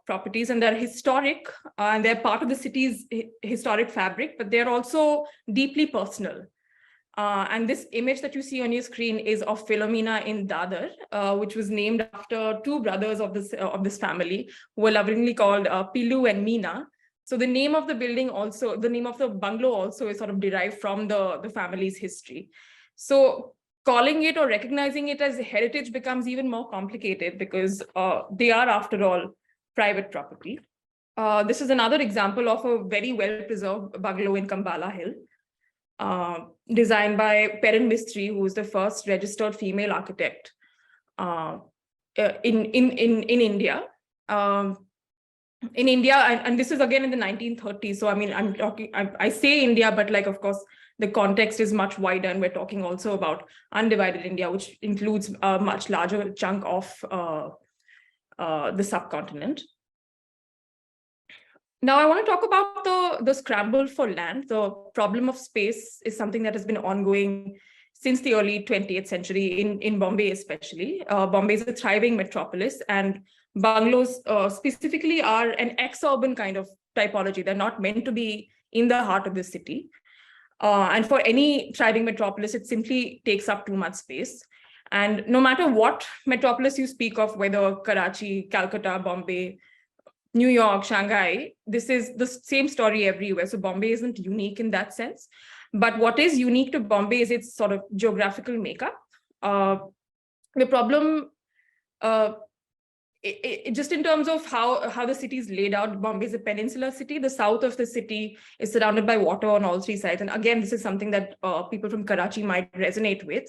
properties, and they're historic, and they're part of the city's historic fabric, but they're also deeply personal. And this image that you see on your screen is of Philomena in Dadar, which was named after two brothers of this family, who were lovingly called Pilu and Meena. So the name of the building also, the name of the bungalow also is sort of derived from the family's history. So calling it or recognizing it as heritage becomes even more complicated because they are, after all, private property. This is another example of a very well-preserved bungalow in Kambala Hill, designed by Perrin Mistry, who is the first registered female architect in India. In India, and this is again in the 1930s. So I mean, I say India, but like, of course, the context is much wider, and we're talking also about undivided India, which includes a much larger chunk of the subcontinent. Now, I want to talk about the scramble for land. The problem of space is something that has been ongoing since the early 20th century in Bombay, especially. Bombay is a thriving metropolis, and bungalows specifically are an ex-urban kind of typology. They're not meant to be in the heart of the city. And for any thriving metropolis, it simply takes up too much space. And no matter what metropolis you speak of, whether Karachi, Calcutta, Bombay, New York, Shanghai, this is the same story everywhere. So Bombay isn't unique in that sense. But what is unique to Bombay is its sort of geographical makeup. The problem, just in terms of how the city is laid out, Bombay is a peninsular city. The south of the city is surrounded by water on all three sides. And again, this is something that people from Karachi might resonate with.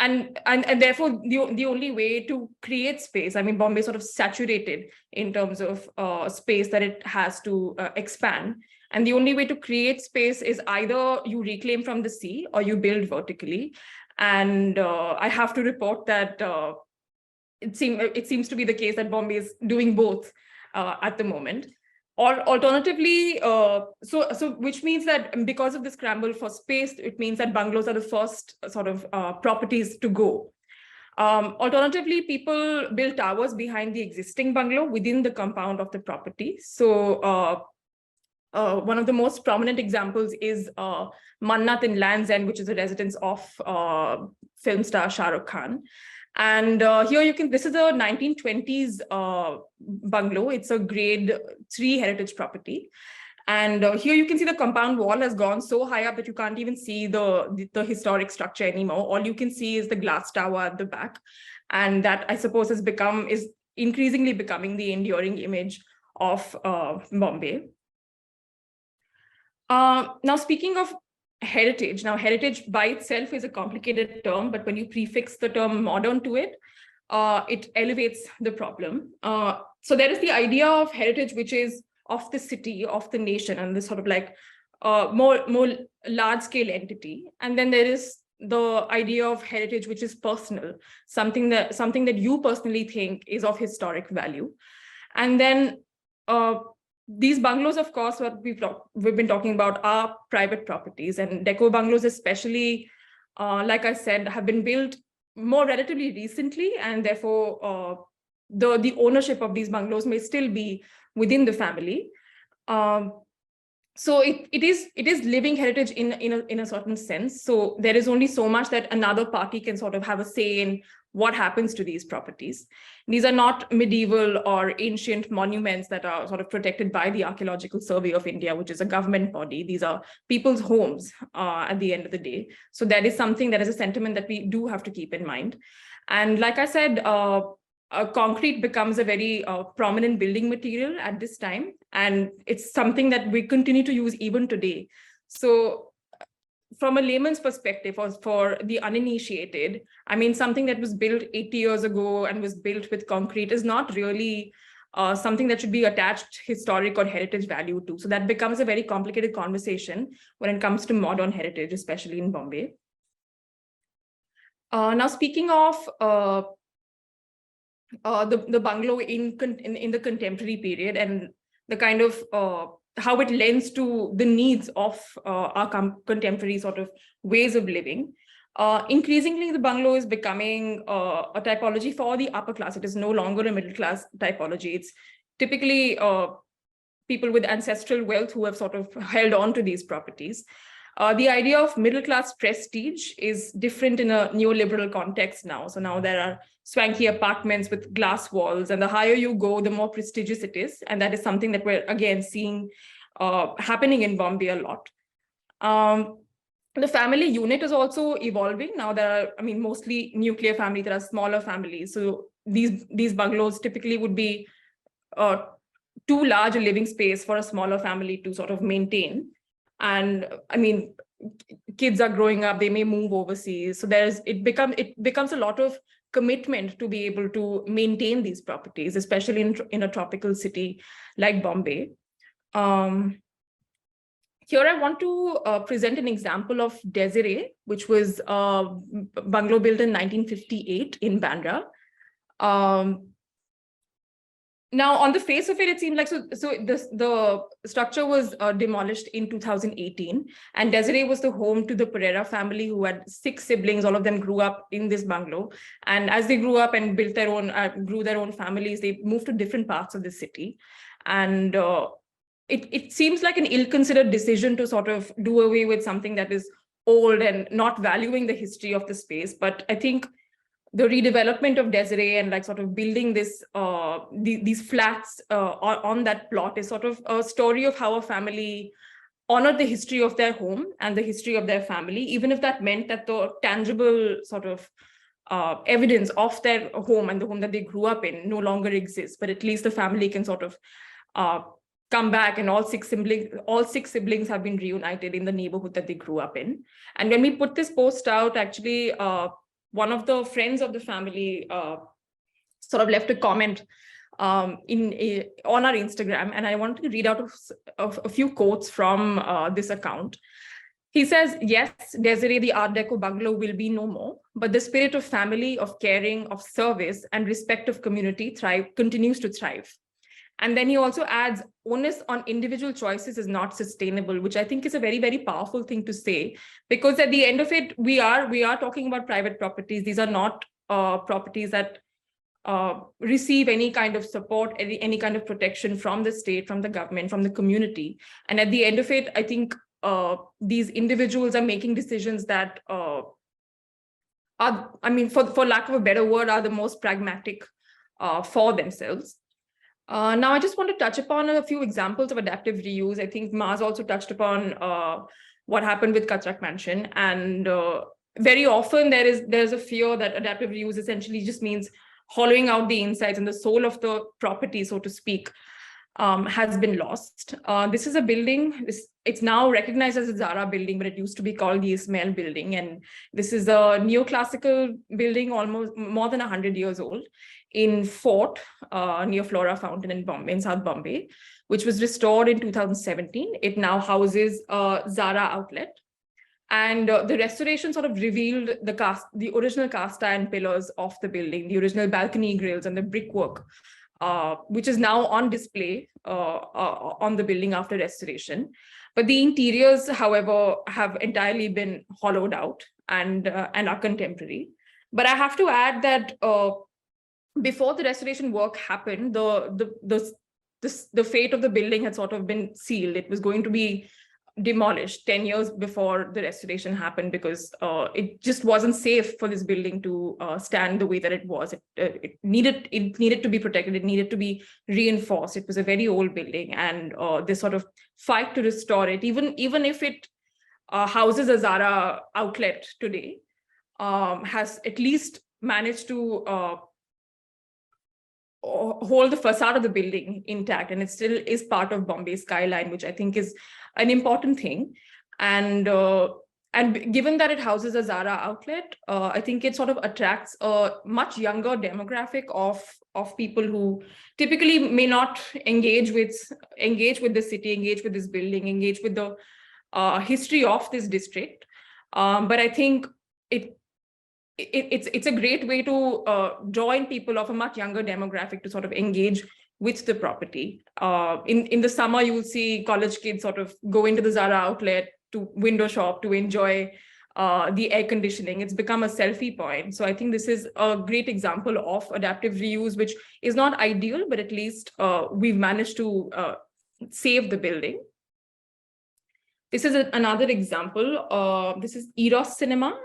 And therefore, the only way to create space, I mean, Bombay is sort of saturated in terms of space that it has to expand. And the only way to create space is either you reclaim from the sea or you build vertically. And I have to report that it seems to be the case that Bombay is doing both at the moment. Or alternatively, so which means that because of the scramble for space, it means that bungalows are the first sort of properties to go. Alternatively, people build towers behind the existing bungalow within the compound of the property. So one of the most prominent examples is Mannat in Land's End, which is a residence of film star Shah Rukh Khan. And here you can, this is a 1920s bungalow. It's a grade 3 heritage property. And here you can see the compound wall has gone so high up that you can't even see the historic structure anymore. All you can see is the glass tower at the back. And that, I suppose, is increasingly becoming the enduring image of Bombay. Now, speaking of heritage. Now, heritage by itself is a complicated term, but when you prefix the term modern to it, it elevates the problem. So there is the idea of heritage, which is of the city, of the nation, and this sort of like more large-scale entity. And then there is the idea of heritage, which is personal, something that you personally think is of historic value. And then these bungalows, of course, what we've been talking about are private properties, and Deco bungalows especially like I said, have been built more relatively recently, and therefore the ownership of these bungalows may still be within the family. So it is living heritage in a certain sense. So there is only so much that another party can sort of have a say in what happens to these properties. These are not medieval or ancient monuments that are sort of protected by the Archaeological Survey of India, which is a government body. These are people's homes at the end of the day. So that is something that is a sentiment that we do have to keep in mind. And like I said, concrete becomes a very prominent building material at this time, and it's something that we continue to use even today. So from a layman's perspective, for the uninitiated, I mean, something that was built 80 years ago and was built with concrete is not really something that should be attached historic or heritage value to. So that becomes a very complicated conversation when it comes to modern heritage, especially in Bombay. Now, speaking of the bungalow in the contemporary period and the kind of how it lends to the needs of our contemporary sort of ways of living. Increasingly, the bungalow is becoming a typology for the upper class. It is no longer a middle class typology. It's typically people with ancestral wealth who have sort of held on to these properties. The idea of middle class prestige is different in a neoliberal context now. So now there are swanky apartments with glass walls, and the higher you go, the more prestigious it is. And that is something that we're again seeing happening in Bombay a lot. The family unit is also evolving. Now there are, I mean, mostly nuclear families, there are smaller families. So these bungalows typically would be too large a living space for a smaller family to sort of maintain. And I mean, kids are growing up, they may move overseas. So it becomes a lot of commitment to be able to maintain these properties, especially in a tropical city like Bombay. Here I want to present an example of Desiree, which was a bungalow built in 1958 in Bandra. Now, on the face of it, it seemed like the structure was demolished in 2018, and Desiree was the home to the Pereira family, who had 6 siblings. All of them grew up in this bungalow, and as they grew up and built their own, grew their own families, they moved to different parts of the city, and it seems like an ill-considered decision to sort of do away with something that is old and not valuing the history of the space. But I think the redevelopment of Desiree and like sort of building this these flats on that plot is sort of a story of how a family honored the history of their home and the history of their family, even if that meant that the tangible sort of evidence of their home and the home that they grew up in no longer exists. But at least the family can sort of come back, and all six siblings have been reunited in the neighborhood that they grew up in. And when we put this post out, actually, one of the friends of the family sort of left a comment on our Instagram, and I wanted to read out a few quotes from this account. He says, "Yes, Desiree, the Art Deco bungalow will be no more, but the spirit of family, of caring, of service, and respect of community continues to thrive." And then he also adds, "Onus on individual choices is not sustainable," which I think is a very, very powerful thing to say, because at the end of it, we are talking about private properties. These are not properties that receive any kind of support, any kind of protection from the state, from the government, from the community. And at the end of it, I think these individuals are making decisions that are, I mean, for lack of a better word, are the most pragmatic for themselves. Now, I just want to touch upon a few examples of adaptive reuse. I think Maz also touched upon what happened with Kachrak Mansion. And very often there's a fear that adaptive reuse essentially just means hollowing out the insides, and the soul of the property, so to speak, has been lost. This is a building, it's now recognized as a Zara building, but it used to be called the Ismail building. And this is a neoclassical building, almost more than 100 years old, in Fort near Flora Fountain in South Bombay, which was restored in 2017. It now houses a Zara outlet. And the restoration sort of revealed the original cast iron pillars of the building, the original balcony grills and the brickwork, which is now on display on the building after restoration. But the interiors, however, have entirely been hollowed out. and are contemporary. But I have to add that before the restoration work happened, the fate of the building had sort of been sealed. It was going to be demolished 10 years before the restoration happened, because it just wasn't safe for this building to stand the way that it was. It needed to be protected. It needed to be reinforced. It was a very old building, and this sort of fight to restore it, even if it houses a Zara outlet today, has at least managed to hold the facade of the building intact, and it still is part of Bombay skyline, which I think is an important thing. And given that it houses a Zara outlet, I think it sort of attracts a much younger demographic of people who typically may not engage with the city, engage with this building, engage with the history of this district. But I think it's a great way to draw in people of a much younger demographic to sort of engage with the property. In the summer, you will see college kids sort of go into the Zara outlet to window shop to enjoy the air conditioning. It's become a selfie point. So I think this is a great example of adaptive reuse, which is not ideal, but at least we've managed to save the building. This is another example. This is Eros Cinema,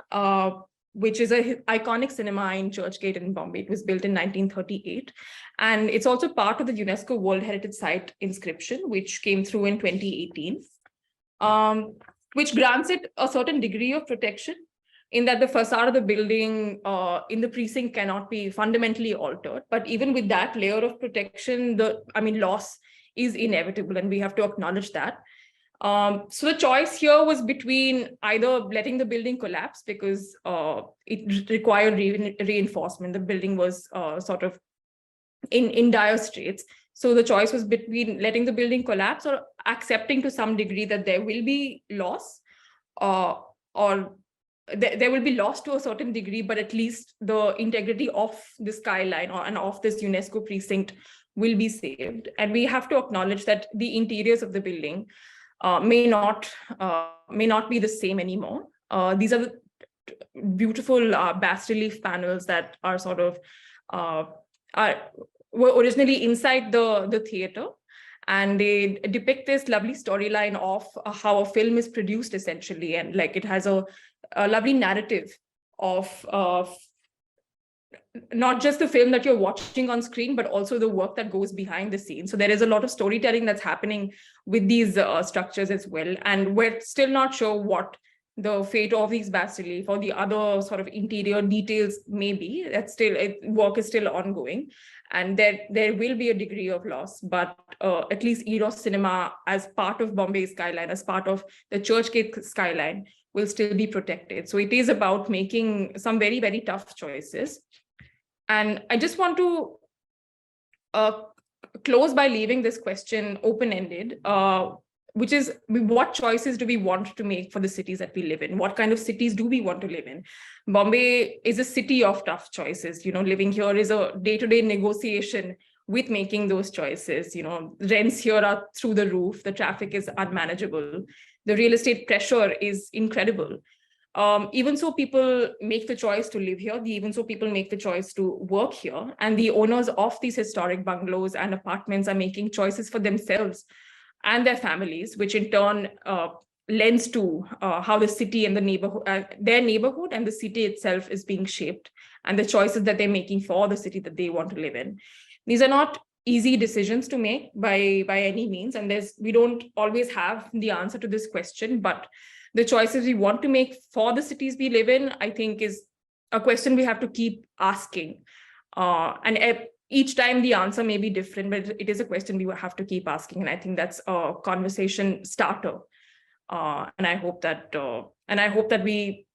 which is an iconic cinema in Churchgate in Bombay. It was built in 1938. And it's also part of the UNESCO World Heritage Site inscription, which came through in 2018, which grants it a certain degree of protection in that the facade of the building in the precinct cannot be fundamentally altered. But even with that layer of protection, loss is inevitable, and we have to acknowledge that. So the choice here was between either letting the building collapse because it required reinforcement. The building was sort of in dire straits. So the choice was between letting the building collapse or accepting to some degree that there will be loss, or there will be loss to a certain degree, but at least the integrity of the skyline and of this UNESCO precinct will be saved. And we have to acknowledge that the interiors of the building may not be the same anymore. These are the beautiful bas-relief panels that are sort of were originally inside the theater, and they depict this lovely storyline of how a film is produced essentially, and like it has a lovely narrative of not just the film that you're watching on screen, but also the work that goes behind the scenes. So there is a lot of storytelling that's happening with these structures as well. And we're still not sure what the fate of these bas-relief or the other sort of interior details may be. Work is still ongoing, and there will be a degree of loss, but at least Eros Cinema, as part of Bombay skyline, as part of the Churchgate skyline, will still be protected. So it is about making some very, very tough choices. And I just want to close by leaving this question open-ended, which is, what choices do we want to make for the cities that we live in? What kind of cities do we want to live in? Bombay is a city of tough choices. Living here is a day-to-day negotiation with making those choices. Rents here are through the roof. The traffic is unmanageable. The real estate pressure is incredible. Even so, people make the choice to live here. Even so, people make the choice to work here. And the owners of these historic bungalows and apartments are making choices for themselves and their families, which in turn lends to how the city and the neighborhood, their neighborhood and the city itself is being shaped, and the choices that they're making for the city that they want to live in. These are not easy decisions to make by any means, and we don't always have the answer to this question, but the choices we want to make for the cities we live in, I think, is a question we have to keep asking. And each time the answer may be different, but it is a question we will have to keep asking. And I think that's a conversation starter. And I hope that we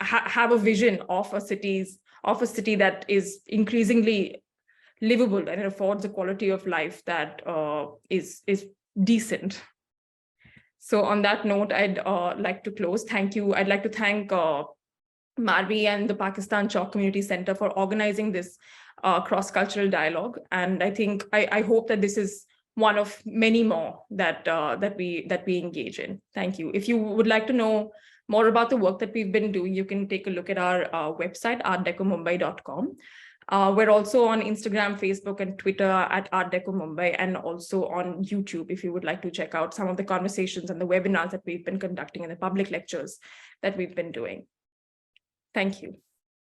have a vision of a city that is increasingly livable and it affords a quality of life that is decent. So on that note, I'd like to close. Thank you. I'd like to thank Marvi and the Pakistan Chowk Community Center for organizing this cross-cultural dialogue. And I hope that this is one of many more that we engage in. Thank you. If you would like to know more about the work that we've been doing, you can take a look at our website, artdecomumbai.com. We're also on Instagram, Facebook, and Twitter at Art Deco Mumbai, and also on YouTube if you would like to check out some of the conversations and the webinars that we've been conducting and the public lectures that we've been doing. Thank you.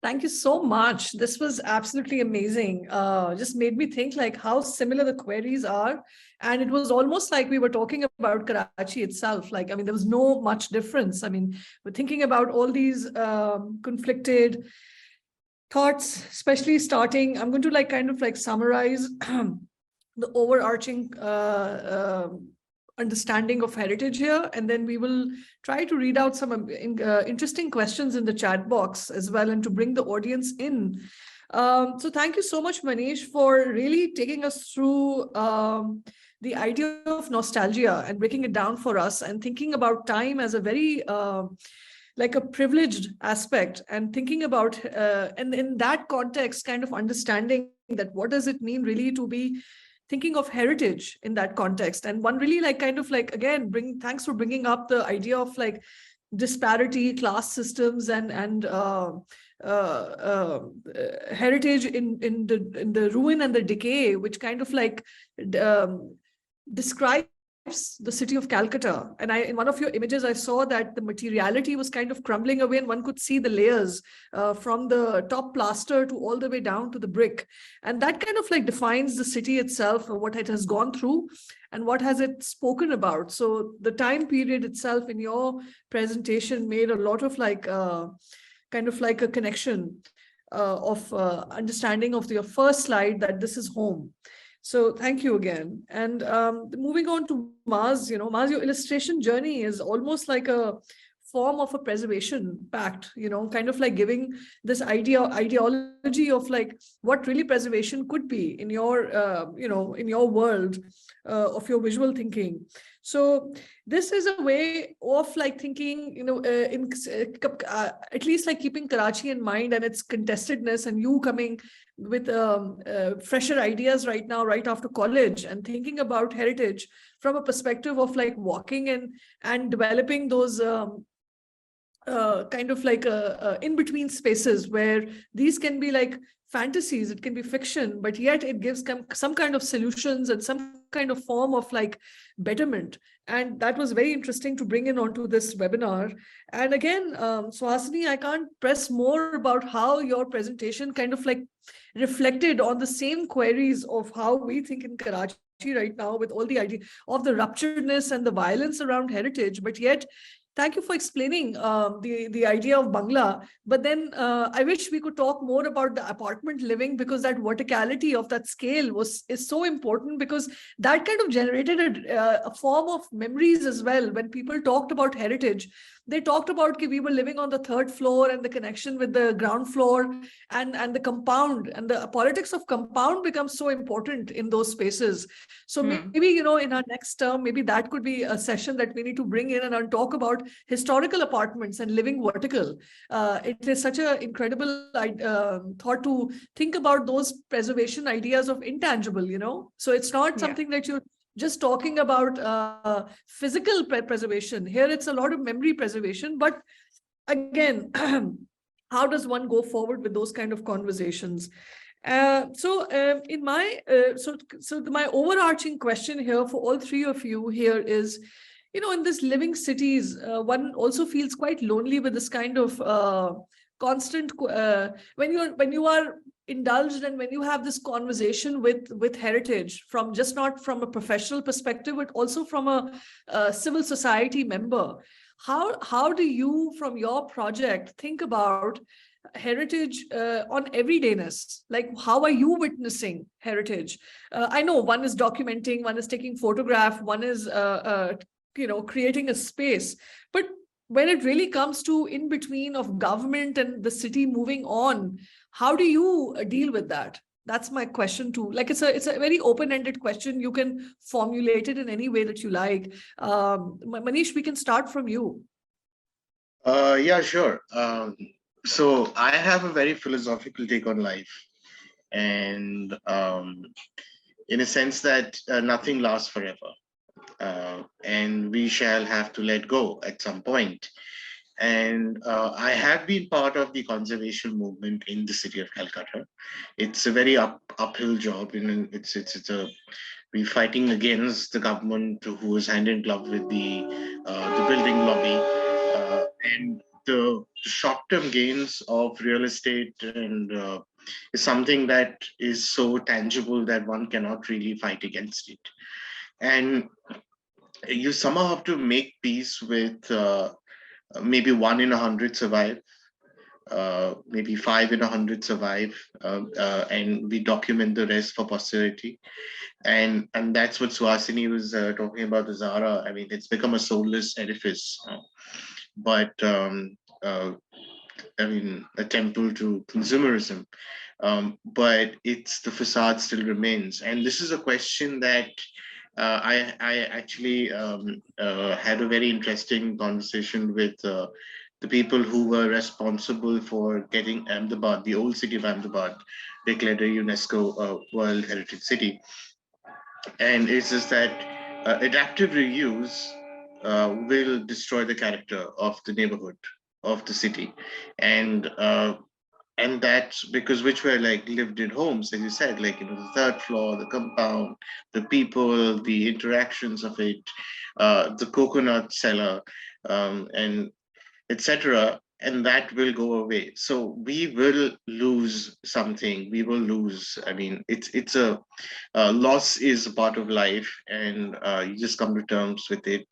Thank you so much. This was absolutely amazing. Just made me think like how similar the queries are. And it was almost like we were talking about Karachi itself. Like, I mean, there was no much difference. I mean, we're thinking about all these conflicted thoughts, especially starting, I'm going to like kind of like summarize the overarching understanding of heritage here, and then we will try to read out some interesting questions in the chat box as well, and to bring the audience in. So thank you so much, Manish, for really taking us through the idea of nostalgia and breaking it down for us, and thinking about time as a very like a privileged aspect, and thinking about and in that context kind of understanding that what does it mean really to be thinking of heritage in that context. And one really like kind of like, again, thanks for bringing up the idea of like disparity, class systems, and heritage in the ruin and the decay, which kind of like describes the city of Calcutta. And in one of your images, I saw that the materiality was kind of crumbling away, and one could see the layers from the top plaster to all the way down to the brick. And that kind of like defines the city itself, or what it has gone through and what has it spoken about. So the time period itself in your presentation made a lot of like kind of like a connection of understanding of your first slide, that this is home. So thank you again. And moving on to Maz, Maz, your illustration journey is almost like a form of a preservation pact, kind of like giving this ideology of like what really preservation could be in your, in your world of your visual thinking. So this is a way of like thinking, at least like keeping Karachi in mind and its contestedness, and you coming with fresher ideas right now, right after college, and thinking about heritage from a perspective of like walking and developing those kind of like in-between spaces where these can be like fantasies, it can be fiction, but yet it gives some kind of solutions and some kind of form of like betterment. And that was very interesting to bring in onto this webinar. And again, Suhasini, I can't press more about how your presentation kind of like reflected on the same queries of how we think in Karachi right now, with all the idea of the rupturedness and the violence around heritage, but yet thank you for explaining the idea of bungalow. But then I wish we could talk more about the apartment living, because that verticality of that scale is so important, because that kind of generated a form of memories as well. When people talked about heritage, they talked about we were living on the third floor, and the connection with the ground floor and the compound, and the politics of compound becomes so important in those spaces. So maybe, in our next term, maybe that could be a session that we need to bring in and talk about historical apartments and living vertical. It is such an incredible thought to think about those preservation ideas of intangible, so it's not something that you're just talking about physical preservation. Here it's a lot of memory preservation, but again, how does one go forward with those kind of conversations? So my overarching question here for all three of you here is, in this living cities, one also feels quite lonely with this kind of constant when you are indulged, and when you have this conversation with heritage from just not from a professional perspective, but also from a civil society member. How do you, from your project, think about heritage on everydayness? Like, how are you witnessing heritage? I know one is documenting, one is taking photograph, one is creating a space, but when it really comes to in between of government and the city moving on, how do you deal with that? That's my question too. Like, it's a very open-ended question. You can formulate it in any way that you like. Manish, we can start from you. Yeah, sure. So I have a very philosophical take on life, and in a sense that nothing lasts forever, and we shall have to let go at some point. And I have been part of the conservation movement in the city of Calcutta. It's a very uphill job. We're fighting against the government who is hand in glove with the building lobby, and the short-term gains of real estate and is something that is so tangible that one cannot really fight against it. And you somehow have to make peace with maybe 1 in 100 survive, maybe 5 in 100 survive, and we document the rest for posterity. And that's what Suhasini was talking about, the Zara. I mean, it's become a soulless edifice, but I mean, a temple to consumerism. But it's the facade still remains. And this is a question that I actually had a very interesting conversation with the people who were responsible for getting Ahmedabad, the old city of Ahmedabad, declared a UNESCO World Heritage City. And it's just that adaptive reuse will destroy the character of the neighborhood, of the city. And that's because which were like lived in homes, as you said, like, the third floor, the compound, the people, the interactions of it, the coconut cellar, and etc. And that will go away. So we will lose something. We will lose. I mean, it's a loss is a part of life, and you just come to terms with it.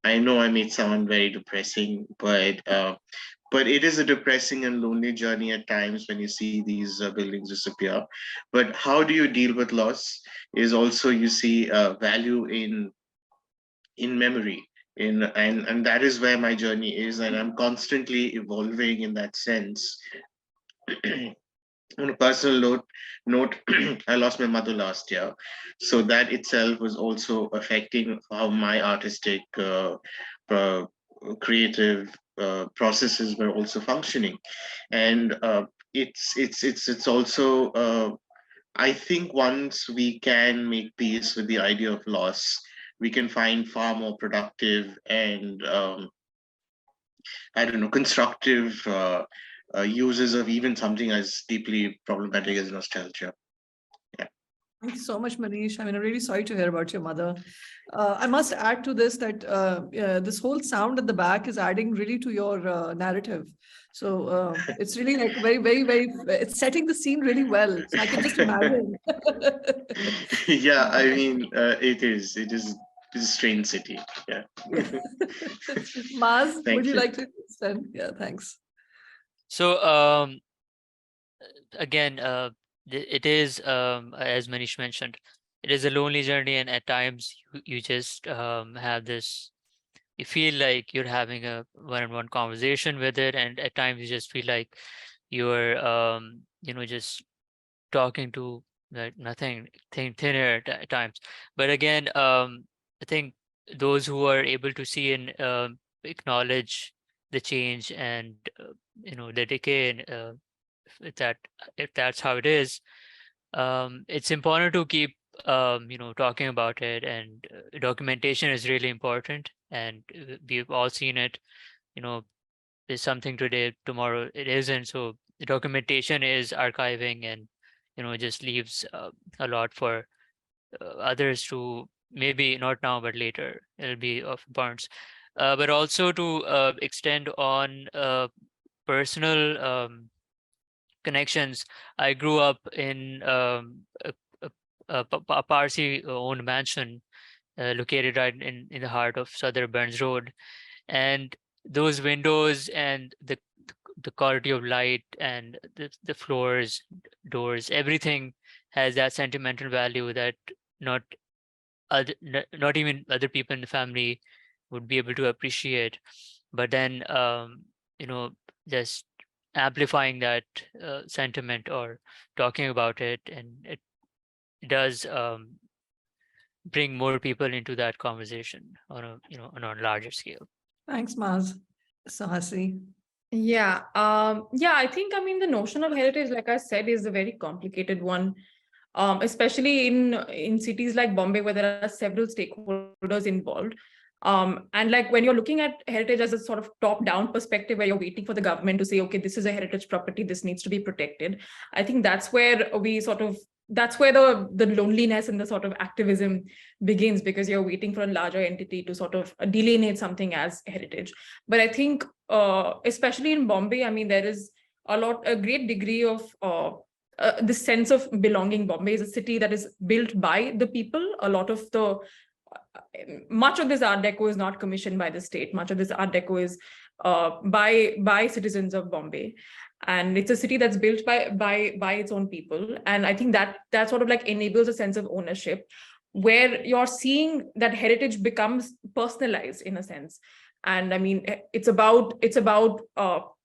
I know I made sound very depressing, but it is a depressing and lonely journey at times when you see these buildings disappear. But how do you deal with loss? Is also you see value in memory, and that is where my journey is, and I'm constantly evolving in that sense. On a personal note, I lost my mother last year, so that itself was also affecting how my artistic, creative processes were also functioning, and it's also. I think once we can make peace with the idea of loss, we can find far more productive and I don't know, constructive uses of even something as deeply problematic as nostalgia. Yeah. Thank you so much, Manish. I mean, I'm really sorry to hear about your mother. I must add to this that this whole sound at the back is adding really to your narrative. So it's really like very, very, very, it's setting the scene really well. So I can just imagine. Yeah, I mean, it's a strange city. Yeah. Maz, Thank would you you. like to extend? Yeah, thanks. So again, it is as Manish mentioned, it is a lonely journey, and at times you just have this. You feel like you're having a one-on-one conversation with it, and at times you just feel like you're just talking to like nothing, thin air at times. But again, I think those who are able to see and acknowledge the change and the decay, and if that's how it is, it's important to keep talking about it, and documentation is really important, and we've all seen it. There's something today, tomorrow it isn't. So the documentation is archiving, and just leaves a lot for others to, maybe not now but later, it'll be of importance. But also to extend on personal connections. I grew up in a Parsi owned mansion located right in the heart of Sadr Burns Road, and those windows and the quality of light and the floors, doors, everything has that sentimental value that not not even other people in the family would be able to appreciate. But then just amplifying that sentiment or talking about it, and it does bring more people into that conversation on a larger scale. Thanks, Maz. Sahasi. Yeah, I think, I mean, the notion of heritage, like I said, is a very complicated one, especially in cities like Bombay, where there are several stakeholders involved. And like when you're looking at heritage as a sort of top-down perspective where you're waiting for the government to say, okay, this is a heritage property, this needs to be protected. I think that's where that's where the loneliness and the sort of activism begins, because you're waiting for a larger entity to sort of delineate something as heritage. But I think, especially in Bombay, I mean, there is a great degree of this sense of belonging. Bombay is a city that is built by the people. Much of this Art Deco is not commissioned by the state. Much of this Art Deco is by citizens of Bombay. And it's a city that's built by its own people. And I think that sort of like enables a sense of ownership, where you're seeing that heritage becomes personalized in a sense. And I mean, it's about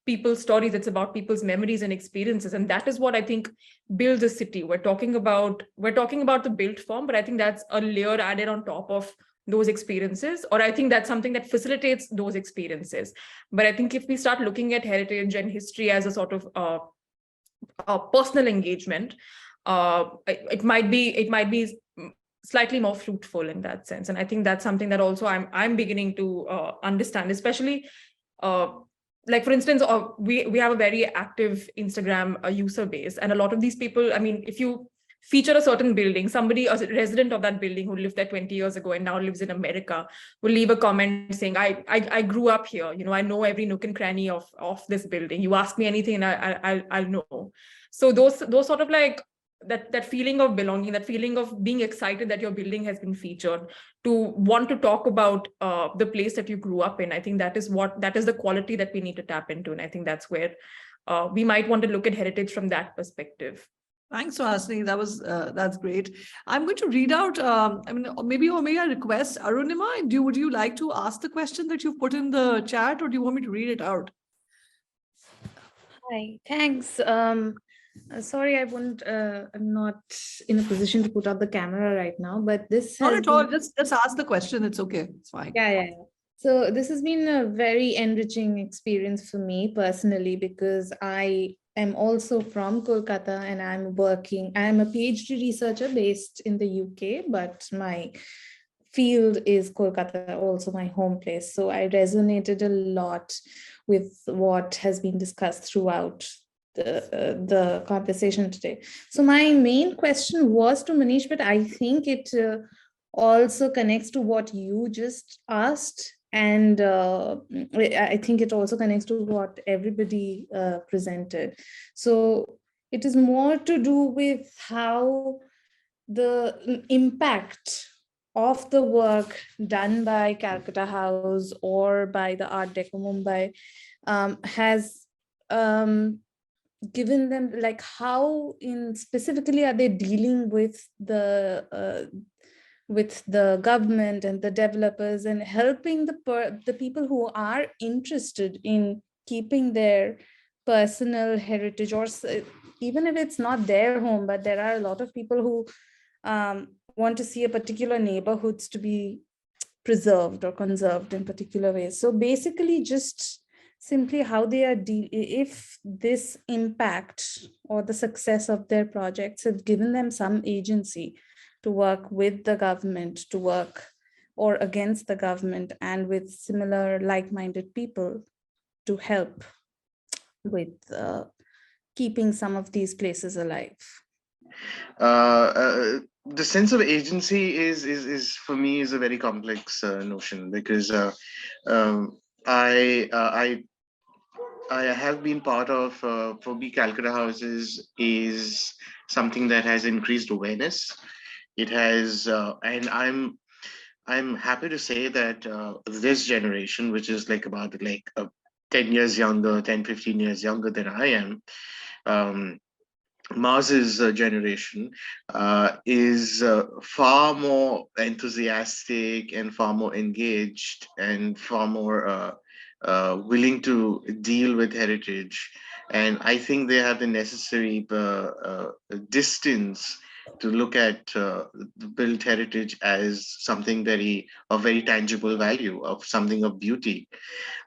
people's stories, it's about people's memories and experiences. And that is what I think builds a city. We're talking about the built form, but I think that's a layer added on top of those experiences, or I think that's something that facilitates those experiences. But I think if we start looking at heritage and history as a sort of a personal engagement, it might be slightly more fruitful in that sense. And I think that's something that also I'm beginning to understand, especially like, for instance, we have a very active Instagram user base, and a lot of these people, I mean, if you feature a certain building, a resident of that building who lived there 20 years ago and now lives in America will leave a comment saying, I grew up here, you know, I know every nook and cranny of this building. You ask me anything and I'll know. So those sort of like that feeling of belonging, that feeling of being excited that your building has been featured, to want to talk about the place that you grew up in, I think that is the quality that we need to tap into. And I think that's where we might want to look at heritage from that perspective. Thanks, Hasni. That's great. I'm going to read out, maybe I request Arunima, would you like to ask the question that you've put in the chat, or do you want me to read it out? Hi, thanks. Sorry, I'm not in a position to put up the camera right now, but this Not has at all. been- Just ask the question. It's okay. It's fine. Yeah. So this has been a very enriching experience for me personally, because I am also from Kolkata and I'm a PhD researcher based in the UK, but my field is Kolkata, also my home place. So I resonated a lot with what has been discussed throughout the conversation today. So my main question was to Manish, but I think it also connects to what you just asked. And I think it also connects to what everybody presented. So it is more to do with how the impact of the work done by Calcutta House or by the Art Deco Mumbai has given them, like, how specifically are they dealing with the government and the developers, and helping the people who are interested in keeping their personal heritage, or even if it's not their home, but there are a lot of people who want to see a particular neighborhoods to be preserved or conserved in particular ways. So basically just simply how they are if this impact or the success of their projects have given them some agency to work with the government, to work or against the government, and with similar like-minded people to help with keeping some of these places alive. The sense of agency is for me is a very complex notion, because I have been part of, for me, Calcutta Houses is something that has increased awareness. It has, and I'm happy to say that this generation, which is like about 10 years younger, 10, 15 years younger than I am, Mars's generation is far more enthusiastic and far more engaged and far more willing to deal with heritage. And I think they have the necessary distance to look at built heritage as something of very tangible value, of something of beauty.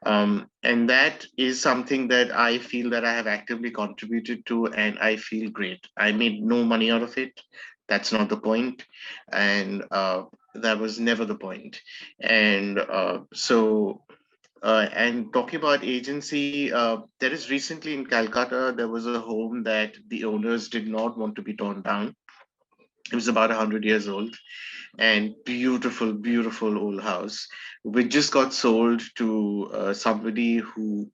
And that is something that I feel that I have actively contributed to, and I feel great. I made no money out of it. That's not the point. And that was never the point. And and talking about agency, there is recently in Calcutta, there was a home that the owners did not want to be torn down. It was about 100 years old and beautiful, beautiful old house, which just got sold to somebody who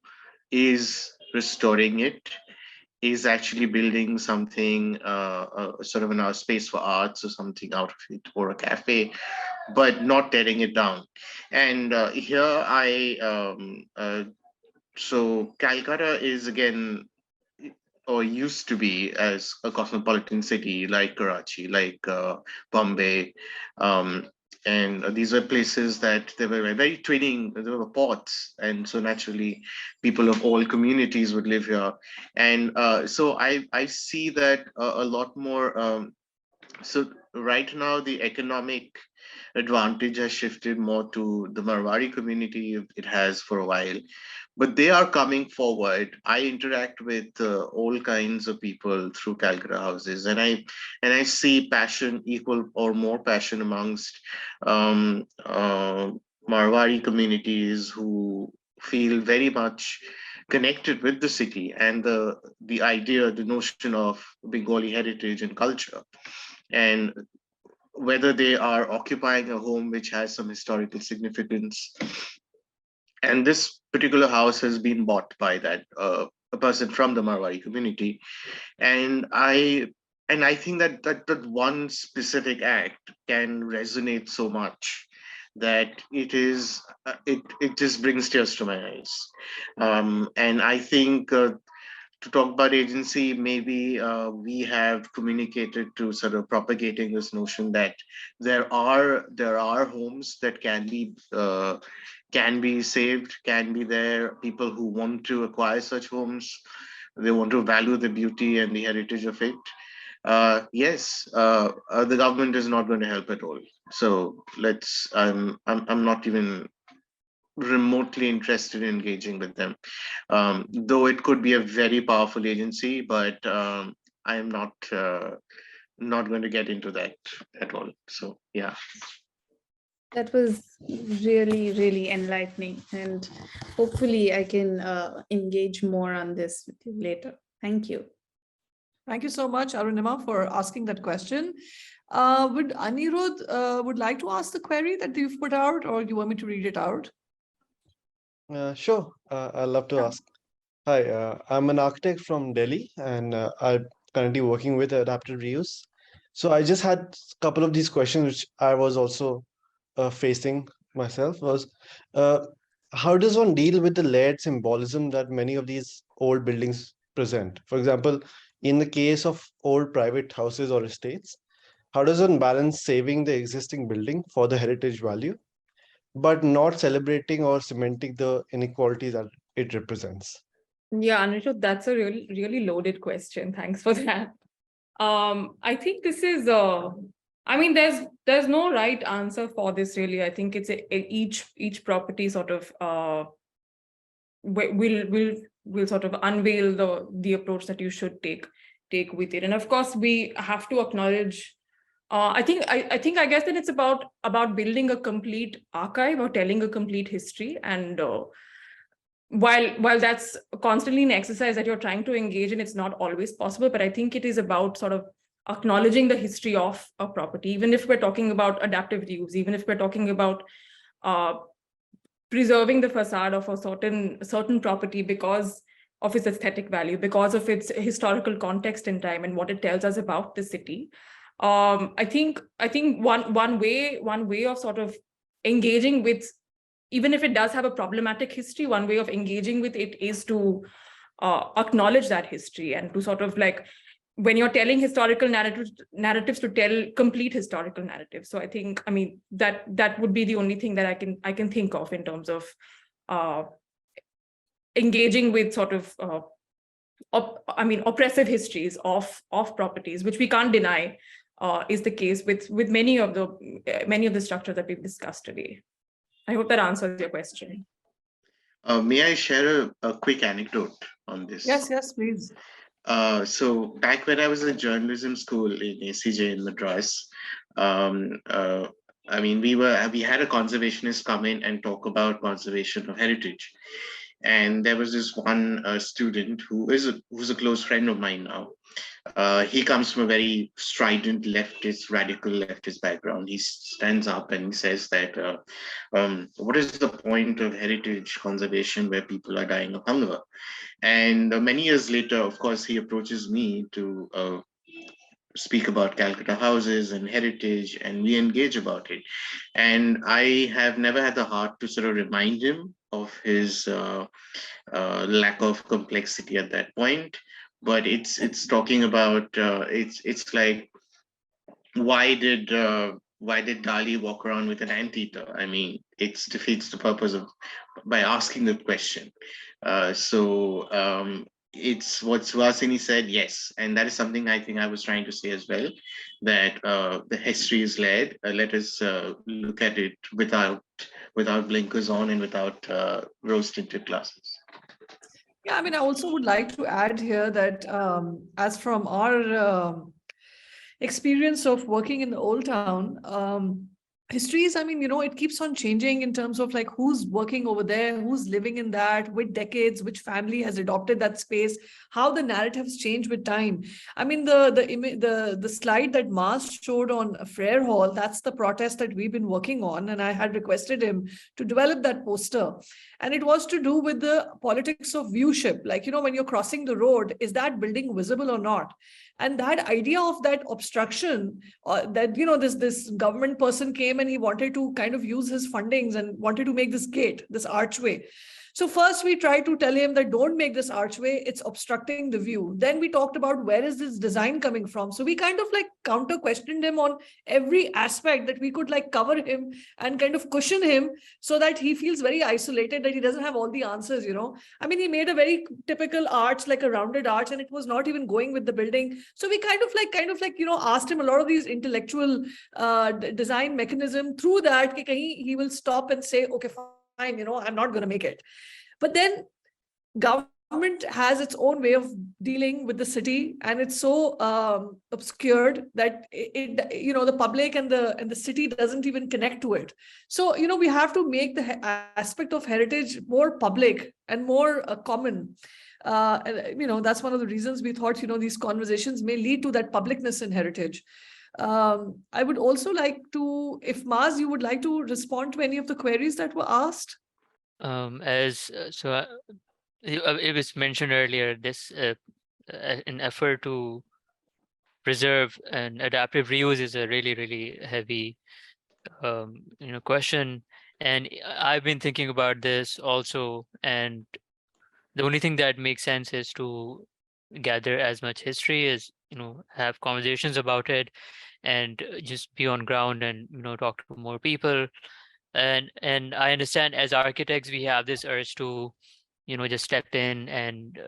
is restoring it, is actually building something, sort of a space for arts or something out of it, or a cafe, but not tearing it down. And here so Calcutta is again, or used to be, as a cosmopolitan city like Karachi, like Bombay. Um, and these were places that they were very twinning, there were ports. And so naturally, people of all communities would live here. And so I see that a lot more. So right now, the economic advantage has shifted more to the Marwari community. It has for a while, but they are coming forward. I interact with all kinds of people through Calcutta houses, and I see passion, equal or more passion, amongst um, uh, Marwari communities who feel very much connected with the city and the idea, the notion of Bengali heritage and culture, and whether they are occupying a home which has some historical significance. And this particular house has been bought by that a person from the Marwari community. And I think that one specific act can resonate so much that it just brings tears to my eyes. And I think, to talk about agency, maybe we have communicated to sort of propagating this notion that there are homes that can be saved, can be there. People who want to acquire such homes, they want to value the beauty and the heritage of it. Yes, the government is not going to help at all. So let's. I'm not even remotely interested in engaging with them, though it could be a very powerful agency, but I am not going to get into that at all. So yeah. That was really, really enlightening. And hopefully I can engage more on this with you later. Thank you. Thank you so much, Arunima, for asking that question. Would Anirudh would like to ask the query that you've put out, or you want me to read it out? Sure, I'd love to ask. Hi, I'm an architect from Delhi, and I'm currently working with adaptive reuse. So I just had a couple of these questions, which I was also facing myself. Was how does one deal with the layered symbolism that many of these old buildings present? For example, in the case of old private houses or estates, how does one balance saving the existing building for the heritage value, but not celebrating or cementing the inequality that it represents? Yeah, Anirudh, that's a really, really loaded question. Thanks for that. I think this is I mean, there's no right answer for this really. I think it's each property sort of will sort of unveil the approach that you should take with it. And of course, we have to acknowledge. I think I guess that it's about building a complete archive or telling a complete history. And while that's constantly an exercise that you're trying to engage in, it's not always possible. But I think it is about sort of acknowledging the history of a property, even if we're talking about adaptive reuse, even if we're talking about preserving the facade of a certain property because of its aesthetic value, because of its historical context in time and what it tells us about the city. I think one way of sort of engaging with, even if it does have a problematic history, one way of engaging with it is to acknowledge that history and to sort of like, when you're telling historical narratives, to tell complete historical narratives. So I think, I mean, that would be the only thing that I can think of in terms of engaging with sort of oppressive histories of properties, which we can't deny is the case with many of the structures that we've discussed today. I hope that answers your question. May I share a quick anecdote on this? Yes, please. So back when I was in journalism school in ACJ in Madras, I mean, we had a conservationist come in and talk about conservation of heritage, and there was this one student who's a close friend of mine now. He comes from a very strident leftist, radical leftist background. He stands up and he says that, what is the point of heritage conservation where people are dying of hunger? And many years later, of course, he approaches me to speak about Calcutta houses and heritage, and we engage about it. And I have never had the heart to sort of remind him of his lack of complexity at that point. But it's talking about it's like, why did Dali walk around with an anteater? I mean, it defeats the purpose of by asking the question. It's what Suhasini said, yes, and that is something I think I was trying to say as well. That the history is led. Let us look at it without blinkers on and without rose tinted glasses. Yeah, I mean, I also would like to add here that as from our experience of working in the old town, histories, I mean, it keeps on changing in terms of like who's working over there, who's living in that, which decades, which family has adopted that space, how the narratives change with time. I mean, the slide that Mars showed on Frere Hall, that's the protest that we've been working on, and I had requested him to develop that poster. And it was to do with the politics of viewship. Like, when you're crossing the road, is that building visible or not? And that idea of that obstruction, that, this government person came and he wanted to kind of use his fundings and wanted to make this gate, this archway. So first we tried to tell him that don't make this archway, it's obstructing the view. Then we talked about where is this design coming from. So we kind of like counter questioned him on every aspect that we could like cover him and kind of cushion him so that he feels very isolated, that he doesn't have all the answers, I mean, he made a very typical arch, like a rounded arch, and it was not even going with the building. So we kind of like, asked him a lot of these intellectual design mechanism. Through that, he will stop and say, okay, fine, I'm not going to make it. But then government has its own way of dealing with the city, and it's so obscured that the public and the city doesn't even connect to it. So we have to make the aspect of heritage more public and more common. That's one of the reasons we thought these conversations may lead to that publicness in heritage. I would also like to, if Maz, you would like to respond to any of the queries that were asked. It was mentioned earlier, this an effort to preserve and adaptive reuse is a really, really heavy question. And I've been thinking about this also, and the only thing that makes sense is to gather as much history as have conversations about it, and just be on ground and talk to more people. And I understand as architects we have this urge to just step in and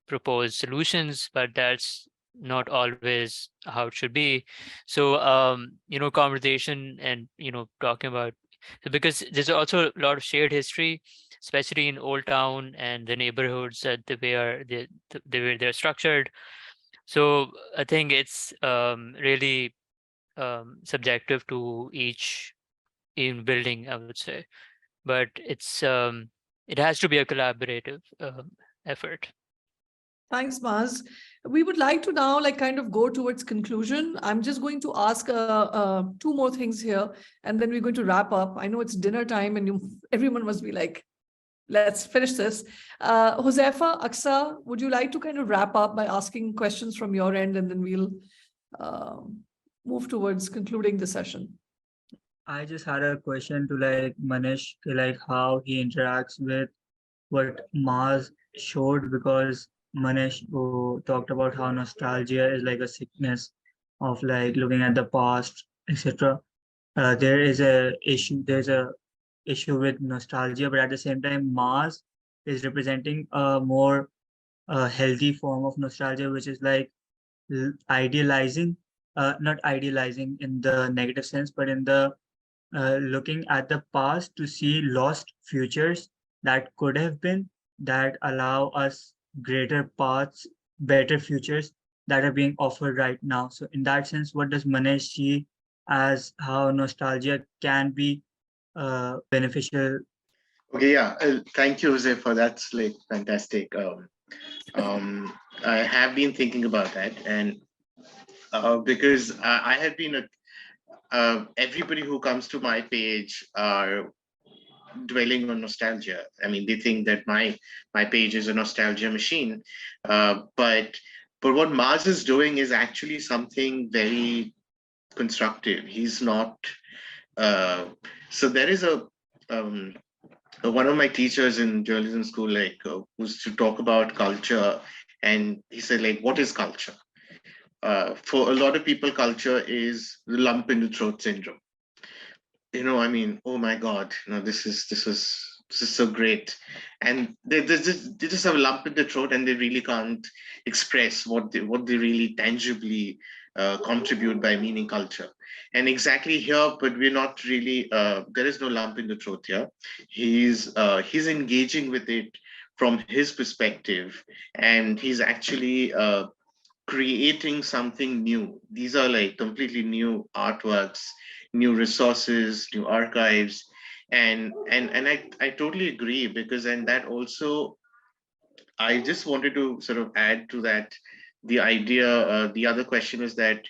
propose solutions, but that's not always how it should be. So conversation and talking about, because there's also a lot of shared history, especially in Old Town and the neighborhoods, that the way they're structured. So I think it's really subjective to each in building, I would say, but it has to be a collaborative effort. Thanks, Maz. We would like to now kind of go towards conclusion. I'm just going to ask two more things here, and then we're going to wrap up. I know it's dinner time and everyone must be like, let's finish this. Josefa, Aksa, would you like to kind of wrap up by asking questions from your end, and then we'll move towards concluding the session? I just had a question to Manish, how he interacts with what Maz showed, because Manish talked about how nostalgia is like a sickness of looking at the past, etc. There's a issue with nostalgia, but at the same time, Maz is representing a more healthy form of nostalgia, which is idealizing, not idealizing in the negative sense, but in the looking at the past to see lost futures that could have been, that allow us greater paths, better futures that are being offered right now. So in that sense, what does Manish see as how nostalgia can be beneficial. Okay, yeah. Thank you, Jose, for that's like fantastic. I have been thinking about that, and because I have been everybody who comes to my page are dwelling on nostalgia. I mean, they think that my page is a nostalgia machine, but what Mars is doing is actually something very constructive. He's not. So there is a. One of my teachers in journalism school was to talk about culture, and he said like, what is culture? For a lot of people, culture is the lump in the throat syndrome. I mean, oh my god, this is so great, and they just have a lump in the throat, and they really can't express what they really tangibly contribute by meaning culture. And exactly here, but we're not really. There is no lump in the throat here. He's engaging with it from his perspective, and he's actually creating something new. These are like completely new artworks, new resources, new archives. And I totally agree, because and that also, I just wanted to sort of add to that the idea. The other question is that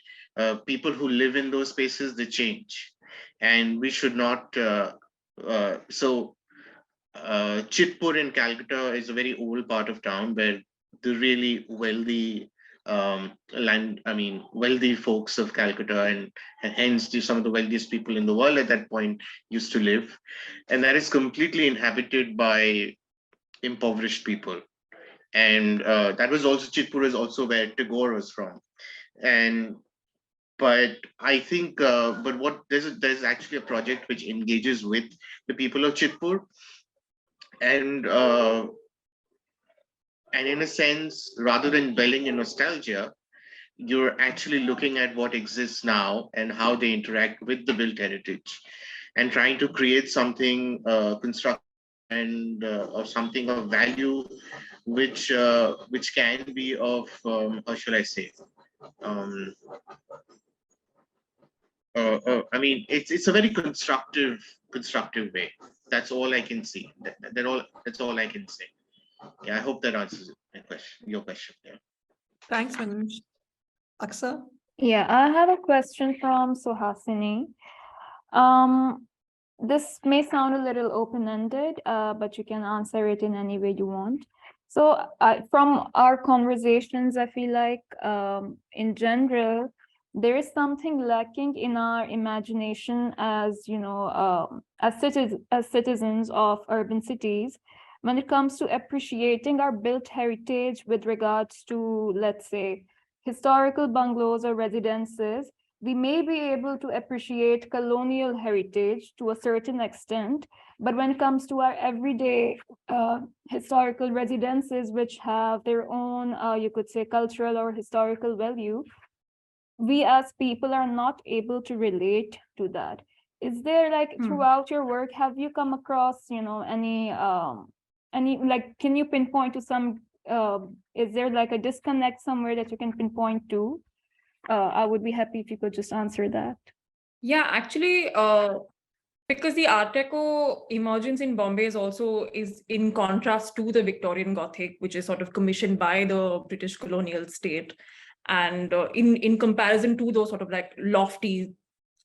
people who live in those spaces, they change, and we should not. Chitpur in Calcutta is a very old part of town where the really wealthy wealthy folks of Calcutta, and hence some of the wealthiest people in the world at that point used to live. And that is completely inhabited by impoverished people. And that was also, Chitpur is also where Tagore was from. And but I think, but what there's actually a project which engages with the people of Chitpur, and in a sense, rather than dwelling in nostalgia, you're actually looking at what exists now and how they interact with the built heritage, and trying to create something constructive and or something of value, which can be of how should I say? Um, I mean, it's a very constructive way. That's all I can see. That's all I can say. Yeah, I hope that answers your question. Yeah. Thanks, Manoj. Aksa? Yeah, I have a question from Suhasini. This may sound a little open-ended, but you can answer it in any way you want. So from our conversations, I feel like in general, there is something lacking in our imagination as, as citizens of urban cities, when it comes to appreciating our built heritage with regards to, let's say, historical bungalows or residences. We may be able to appreciate colonial heritage to a certain extent, but when it comes to our everyday historical residences, which have their own, you could say, cultural or historical value, we as people are not able to relate to that. Is there throughout your work, have you come across, any like, can you pinpoint to some, is there like a disconnect somewhere that you can pinpoint to? I would be happy if you could just answer that. Yeah, actually, because the Art Deco emergence in Bombay is in contrast to the Victorian Gothic, which is sort of commissioned by the British colonial state. And in comparison to those sort of like lofty,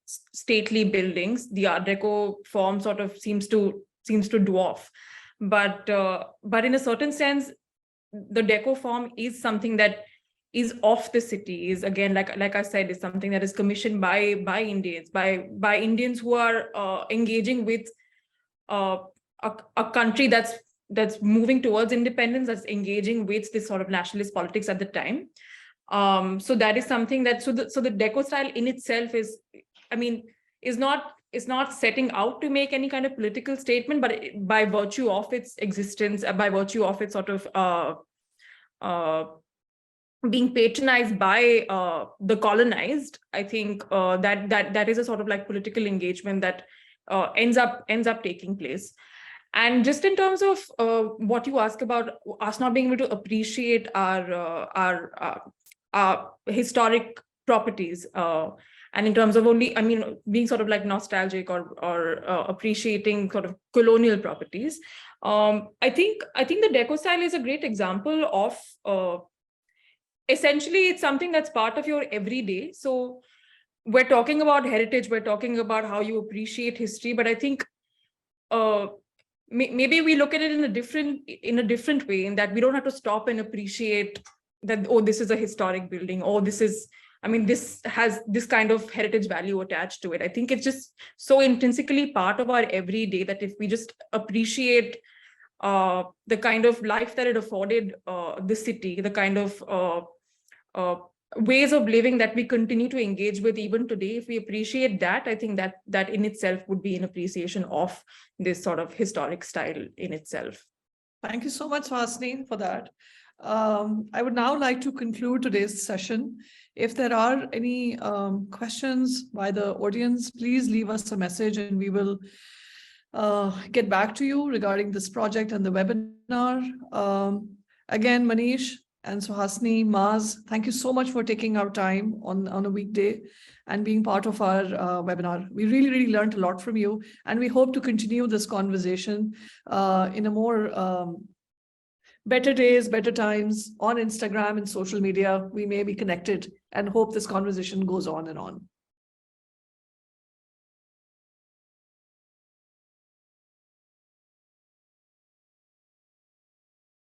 stately buildings, the Art Deco form sort of seems to dwarf. But in a certain sense, the Deco form is something that is of the city, is again, like I said, is something that is commissioned by Indians, by Indians who are engaging with a country that's moving towards independence, that's engaging with this sort of nationalist politics at the time. So that is something that, so the Deco style in itself is not setting out to make any kind of political statement, but by virtue of its existence, by virtue of its sort of being patronized by the colonized, I think that is a sort of like political engagement that ends up taking place. And just in terms of what you ask about us not being able to appreciate our historic properties, And in terms of only, I mean, being sort of like nostalgic or appreciating sort of colonial properties, I think the deco style is a great example of essentially it's something that's part of your everyday. So we're talking about heritage, we're talking about how you appreciate history, but I think maybe we look at it in a different way, in that we don't have to stop and appreciate that, oh, this is a historic building, or this is, I mean, this has this kind of heritage value attached to it. I think it's just so intrinsically part of our everyday that if we just appreciate the kind of life that it afforded the city, the kind of ways of living that we continue to engage with even today, if we appreciate that, I think that in itself would be an appreciation of this sort of historic style in itself. Thank you so much, Vasni, for that. I would now like to conclude today's session. If there are any questions by the audience, please leave us a message and we will get back to you regarding this project and the webinar. Again, Manish and Suhasini, Maz, thank you so much for taking our time on a weekday and being part of our webinar. We really, really learned a lot from you, and we hope to continue this conversation in a more better days, better times on Instagram and social media. We may be connected and hope this conversation goes on and on.